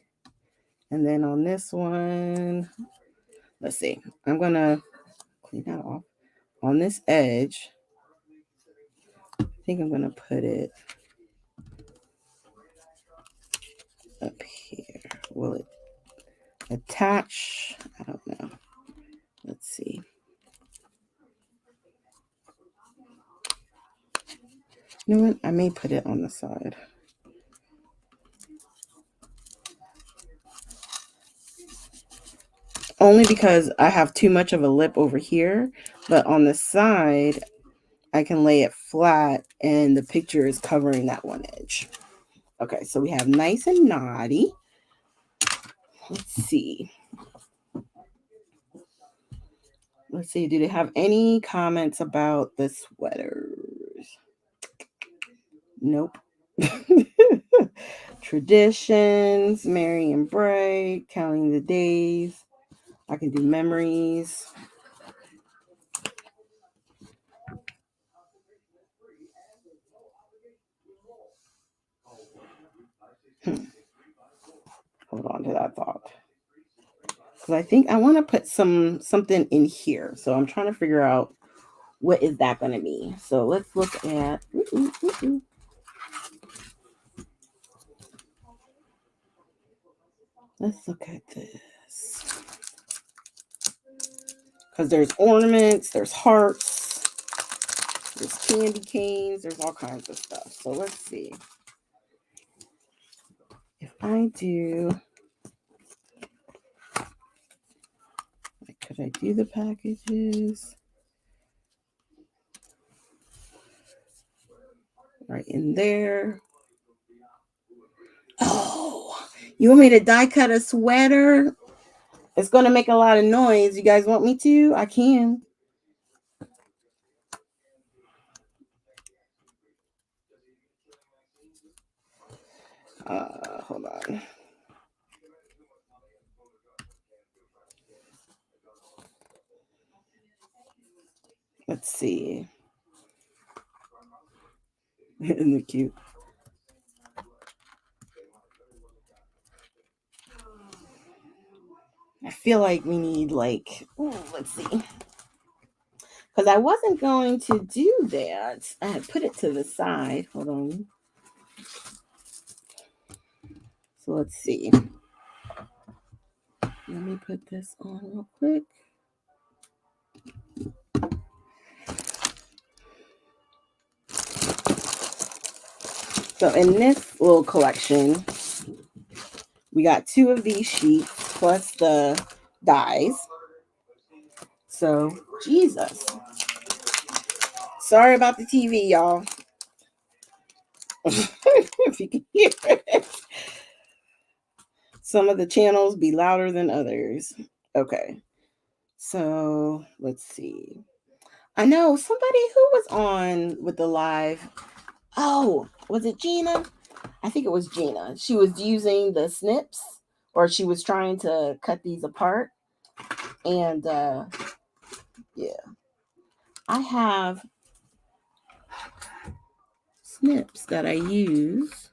And then on this one, let's see. I'm going to clean that off. On this edge, I think I'm going to put it up here. Will it attach? I don't know. Let's see. You know what? I may put it on the side. Only because I have too much of a lip over here, but on the side, I can lay it flat and the picture is covering that one edge. Okay, so we have nice and naughty. Let's see. Let's see, do they have any comments about the sweaters? Nope. Traditions, merry and bright, counting the days. I can do memories. Hold on to that thought. Because I think I want to put something in here. So I'm trying to figure out what is that going to be. So let's look at... Let's look at this. Because there's ornaments, there's hearts, there's candy canes, there's all kinds of stuff. So let's see. If I do... Could I do the packages? Right in there. Oh, you want me to die cut a sweater? It's going to make a lot of noise. You guys want me to? I can. Hold on. Let's see. Isn't it cute? I feel like we need like, let's see. Because I wasn't going to do that. I had put it to the side. Hold on. So let's see. Let me put this on real quick. So in this little collection, we got 2 of these sheets plus the dies. So, Jesus. Sorry about the TV, y'all. If you can hear it. Some of the channels be louder than others. Okay. So, let's see. I know somebody who was on with the live. Oh, was it Gina? I think it was Gina. She was using the snips, or she was trying to cut these apart. And yeah, I have snips that I use.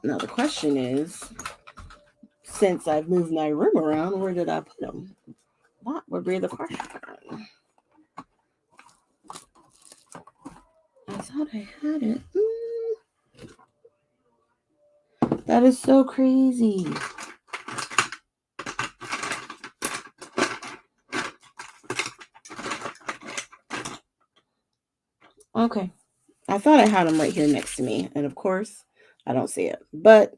Now the question is, since I've moved my room around, where did I put them? That would be the question. I thought I had it. That is so crazy. Okay. I thought I had them right here next to me. And of course, I don't see it. But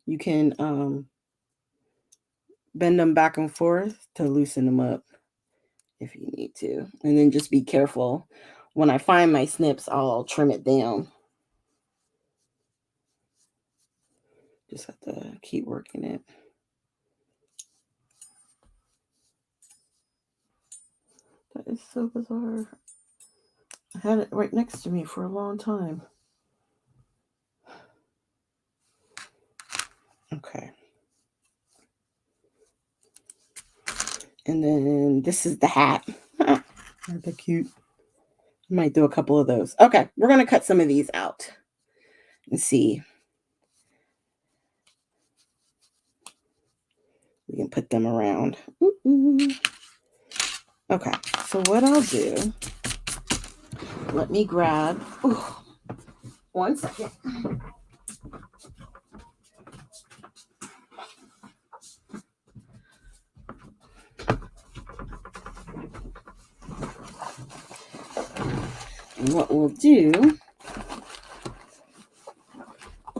you can bend them back and forth to loosen them up if you need to. And then just be careful. When I find my snips, I'll trim it down. Just have to keep working it. That is so bizarre. I had it right next to me for a long time. Okay. And then this is the hat. Aren't they cute? I might do a couple of those. Okay, we're going to cut some of these out and see. We can put them around. Okay, so what I'll do, let me grab, 1 second. And what we'll do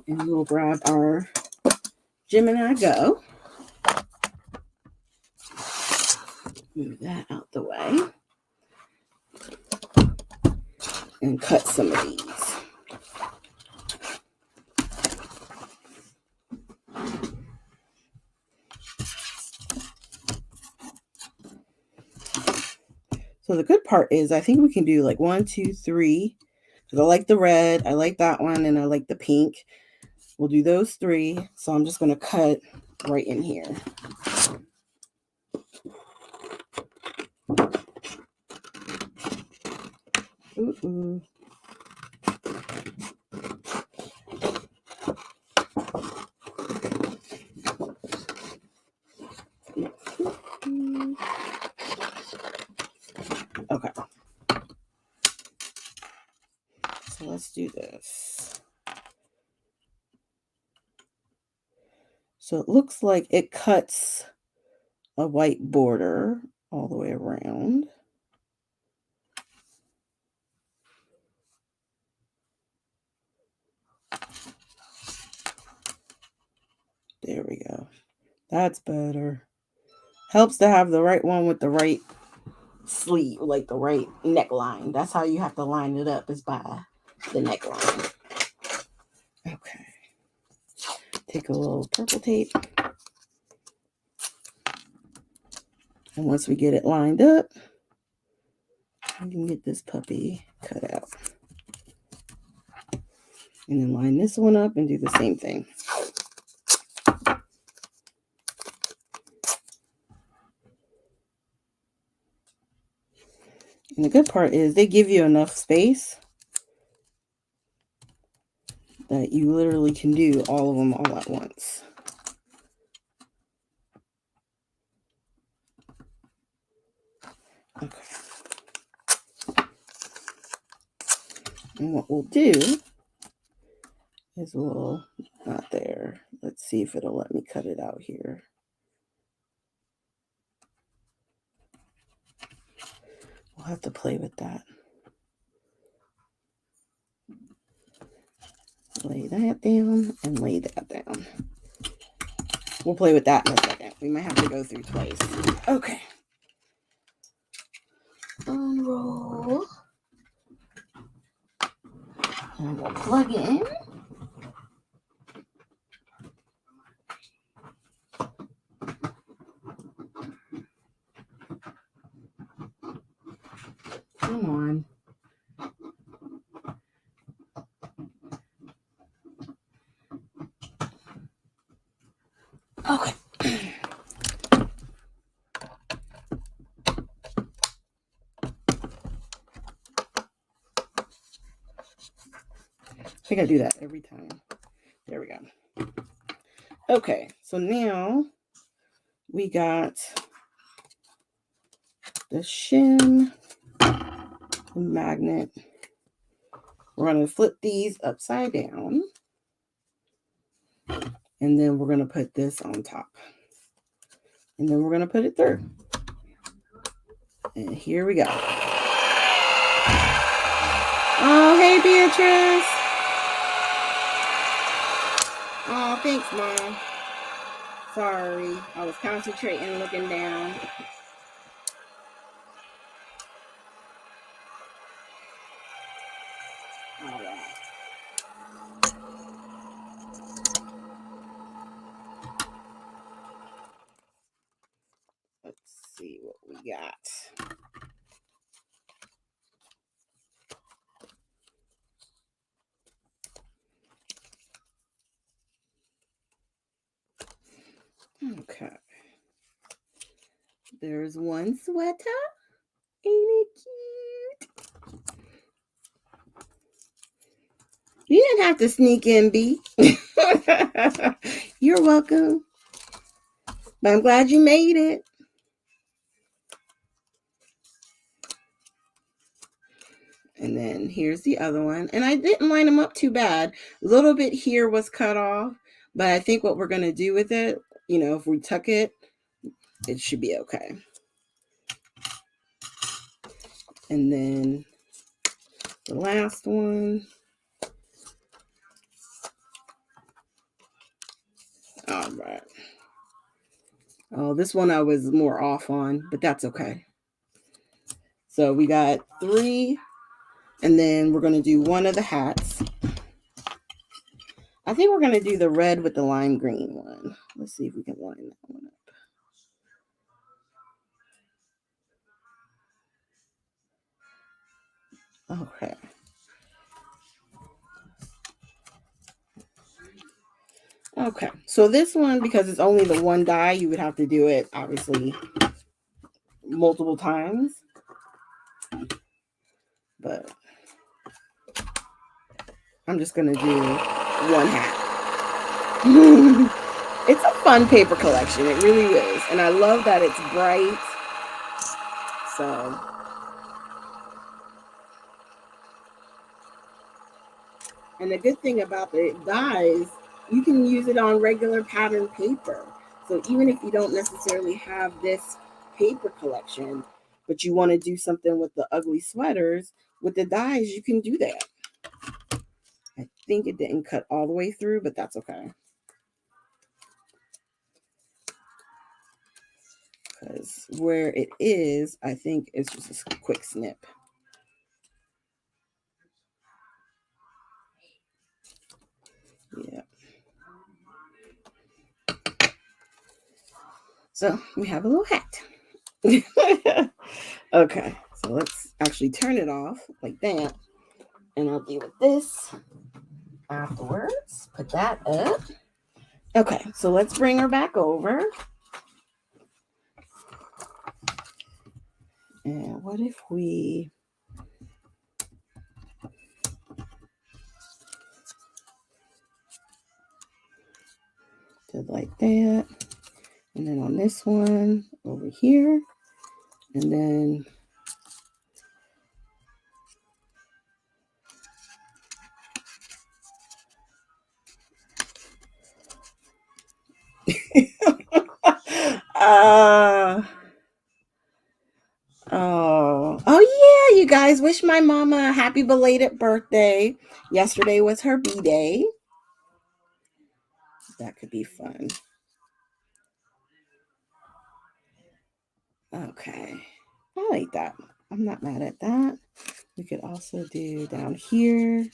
is we'll grab our Gemini Go. Move that out the way. And cut some of these. So the good part is I think we can do like 1, 2, 3. Because I like the red, I like that one, and I like the pink. We'll do those 3. So I'm just going to cut right in here. Ooh. Okay. So let's do this. So it looks like it cuts a white border all the way around. There we go. That's better. Helps to have the right one with the right sleeve, like the right neckline. That's how you have to line it up, is by the neckline. Okay. Take a little purple tape. And once we get it lined up, we can get this puppy cut out. And then line this one up and do the same thing. And the good part is they give you enough space that you literally can do all of them all at once. Okay. And what we'll do is not there. Let's see if it'll let me cut it out here. We'll have to play with that. Lay that down and lay that down. We'll play with that in a second. We might have to go through twice. Okay. Unroll. And we'll plug in. Come on. Okay. I think I do that every time. There we go. Okay, so now we got the shim, the magnet. We're going to flip these upside down. And then we're going to put this on top. And then we're going to put it through. And here we go. Oh, hey, Beatrice. Oh, thanks, Mom. Sorry. I was concentrating, looking down. All right. Let's see what we got. Okay. There's one sweater. Ain't it cute? You didn't have to sneak in, B. You're welcome. But I'm glad you made it. And then here's the other one. And I didn't line them up too bad. A little bit here was cut off. But I think what we're going to do with it, you know, if we tuck it, it should be okay. And then the last one. All right. Oh, this one I was more off on, but that's okay. So we got 3, and then we're going to do one of the hats. I think we're going to do the red with the lime green one. Let's see if we can line that one up. Okay. Okay, so this one, because it's only the one die, you would have to do it, obviously, multiple times. But I'm just going to do one hat. It's a fun paper collection. It really is. And I love that it's bright. So, and the good thing about the dies, you can use it on regular pattern paper. So even if you don't necessarily have this paper collection, but you want to do something with the ugly sweaters, with the dies, you can do that. I think it didn't cut all the way through, but that's okay. Because where it is, I think it's just a quick snip. Yeah. So we have a little hat. Okay, so let's actually turn it off like that. And I'll deal with this afterwards. Put that up. Okay, so let's bring her back over. And what if we did like that? And then on this one over here. And then oh yeah, you guys wish my mama a happy belated birthday. Yesterday was her B-day. That could be fun. Okay. I like that. I'm not mad at that. We could also do down here.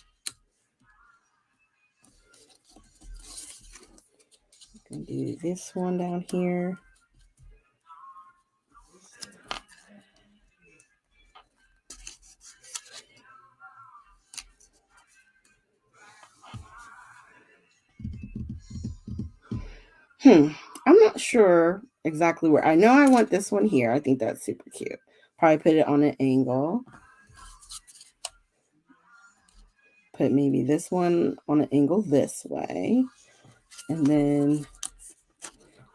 We can do this one down here. I'm not sure exactly where. I know I want this one here. I think that's super cute. Probably put it on an angle. Put maybe this one on an angle this way. And then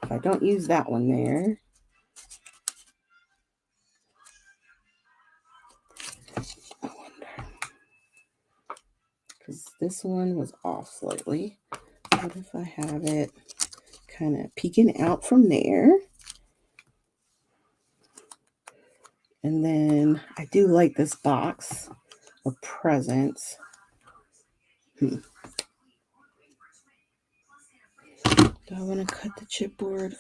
if I don't use that one there, I wonder. Because this one was off slightly. What if I have it kind of peeking out from there? And then I do like this box of presents. Do I want to cut the chipboard?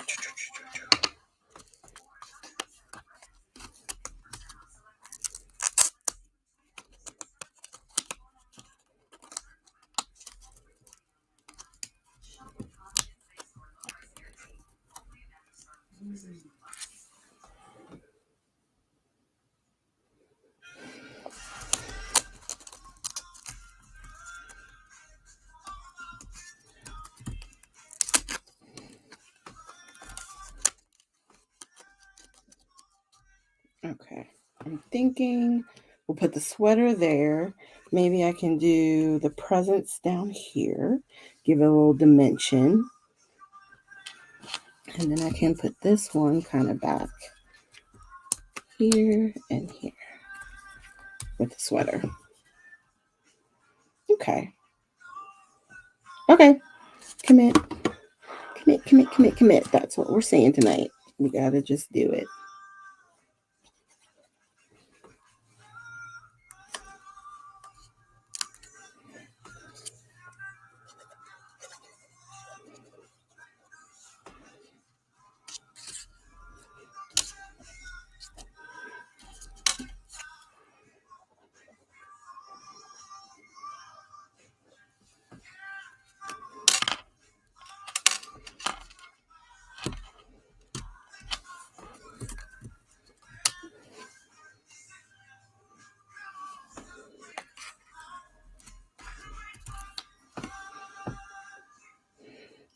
Okay, I'm thinking we'll put the sweater there. Maybe I can do the presents down here, give it a little dimension. And then I can put this one kind of back here and here with the sweater. Okay. Okay. Commit. Commit, commit, commit, commit. That's what we're saying tonight. We got to just do it.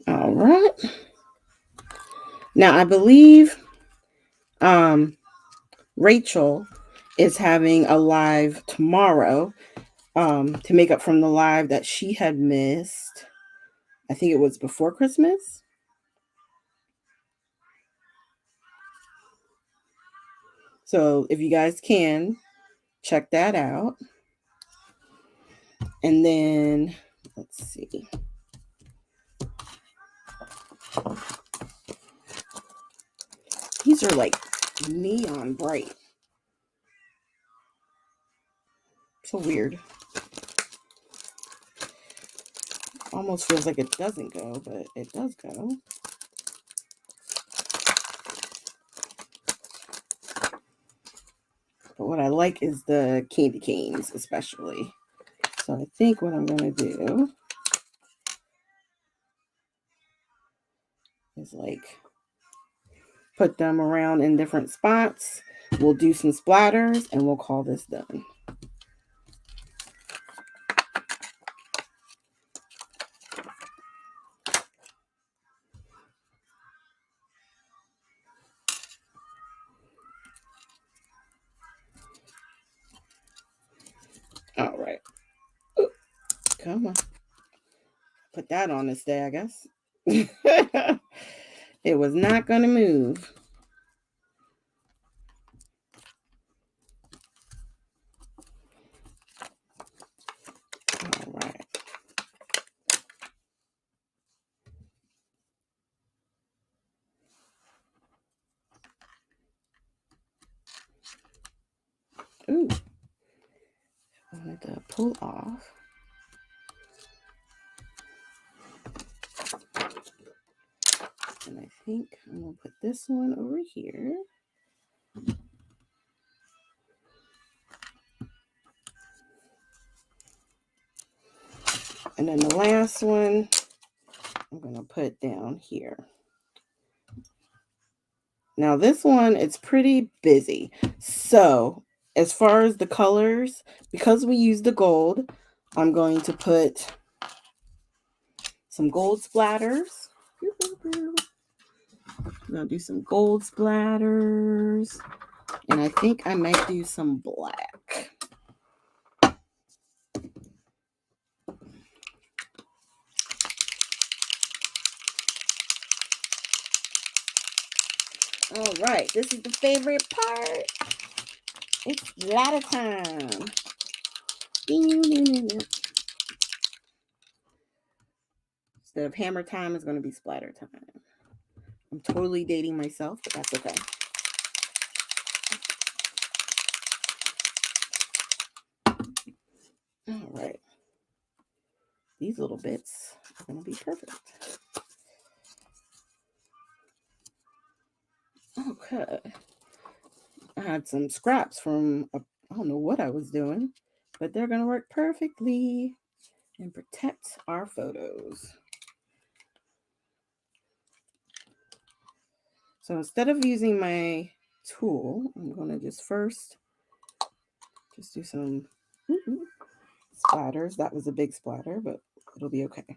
All right. Now, I believe Rachel is having a live tomorrow to make up from the live that she had missed. I think it was before Christmas. So if you guys can, check that out. And then, let's see. These are like neon bright. So weird. Almost feels like it doesn't go, but it does go. But what I like is the candy canes, especially. So I think what I'm going to do is like put them around in different spots. We'll do some splatters and we'll call this done. All right. Ooh, come on. Put that on this day, I guess. It was not going to move. All right. Ooh, pull off. And I think I'm going to put this one over here. And then the last one, I'm going to put down here. Now this one, it's pretty busy. So as far as the colors, because we use the gold, I'm going to put some gold splatters. I'm going to do some gold splatters. And I think I might do some black. All right, this is the favorite part. It's splatter time. Instead of hammer time, it's going to be splatter time. I'm totally dating myself, but that's okay. All right. These little bits are going to be perfect. Okay. I had some scraps from, I don't know what I was doing, but they're going to work perfectly and protect our photos. So instead of using my tool, I'm going to just first just do some splatters. That was a big splatter, but it'll be okay.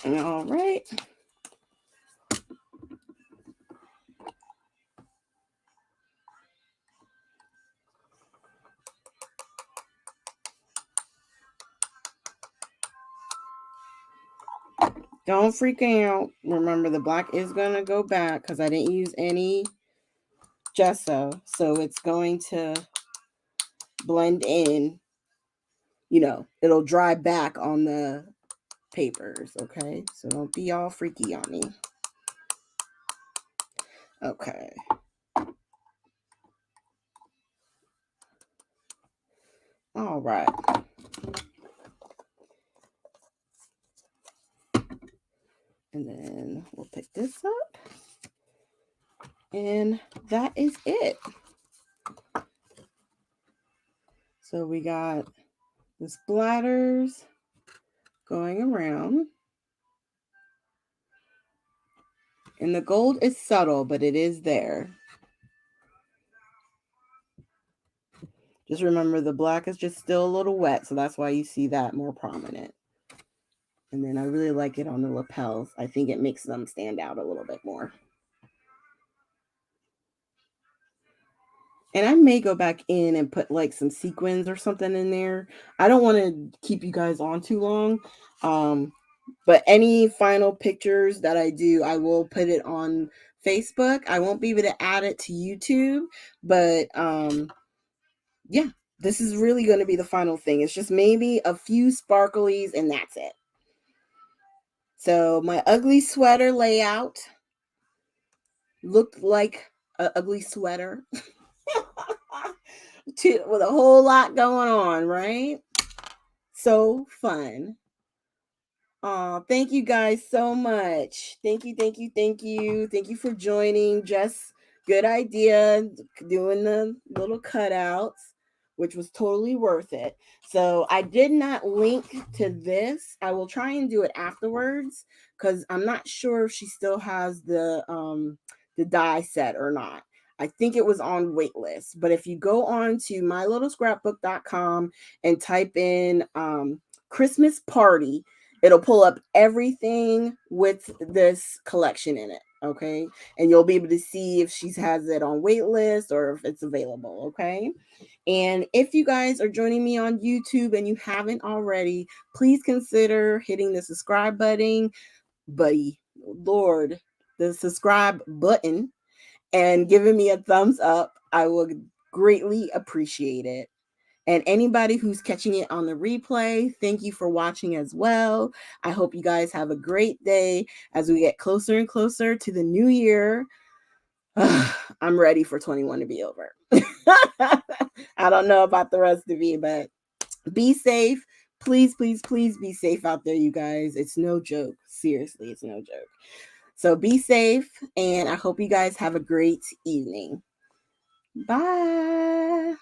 All right. Don't freak out. Remember, the black is going to go back because I didn't use any gesso. So it's going to blend in. You know, it'll dry back on the papers, okay? So don't be all freaky on me. Okay. All right. And then we'll pick this up. And that is it. So we got the splatters going around. And the gold is subtle, but it is there. Just remember the black is just still a little wet, so that's why you see that more prominent. And then I really like it on the lapels. I think it makes them stand out a little bit more. And I may go back in and put like some sequins or something in there. I don't want to keep you guys on too long. But any final pictures that I do, I will put it on Facebook. I won't be able to add it to YouTube, but yeah, this is really going to be the final thing. It's just maybe a few sparklies and that's it. So my ugly sweater layout looked like an ugly sweater with a whole lot going on, right? So fun. Thank you guys so much. Thank you. Thank you for joining. Jess, good idea doing the little cutouts, which was totally worth it. So I did not link to this. I will try and do it afterwards because I'm not sure if she still has the die set or not. I think it was on waitlist. But if you go on to mylittlescrapbook.com and type in Christmas party, it'll pull up everything with this collection in it. Okay. And you'll be able to see if she has it on wait list or if it's available. Okay. And if you guys are joining me on YouTube and you haven't already, please consider hitting the subscribe button, Lord, the subscribe button, and giving me a thumbs up. I would greatly appreciate it. And anybody who's catching it on the replay, thank you for watching as well. I hope you guys have a great day as we get closer and closer to the new year. I'm ready for 21 to be over. I don't know about the rest of you, but be safe. Please, please, please be safe out there, you guys. It's no joke. Seriously, it's no joke. So be safe, and I hope you guys have a great evening. Bye.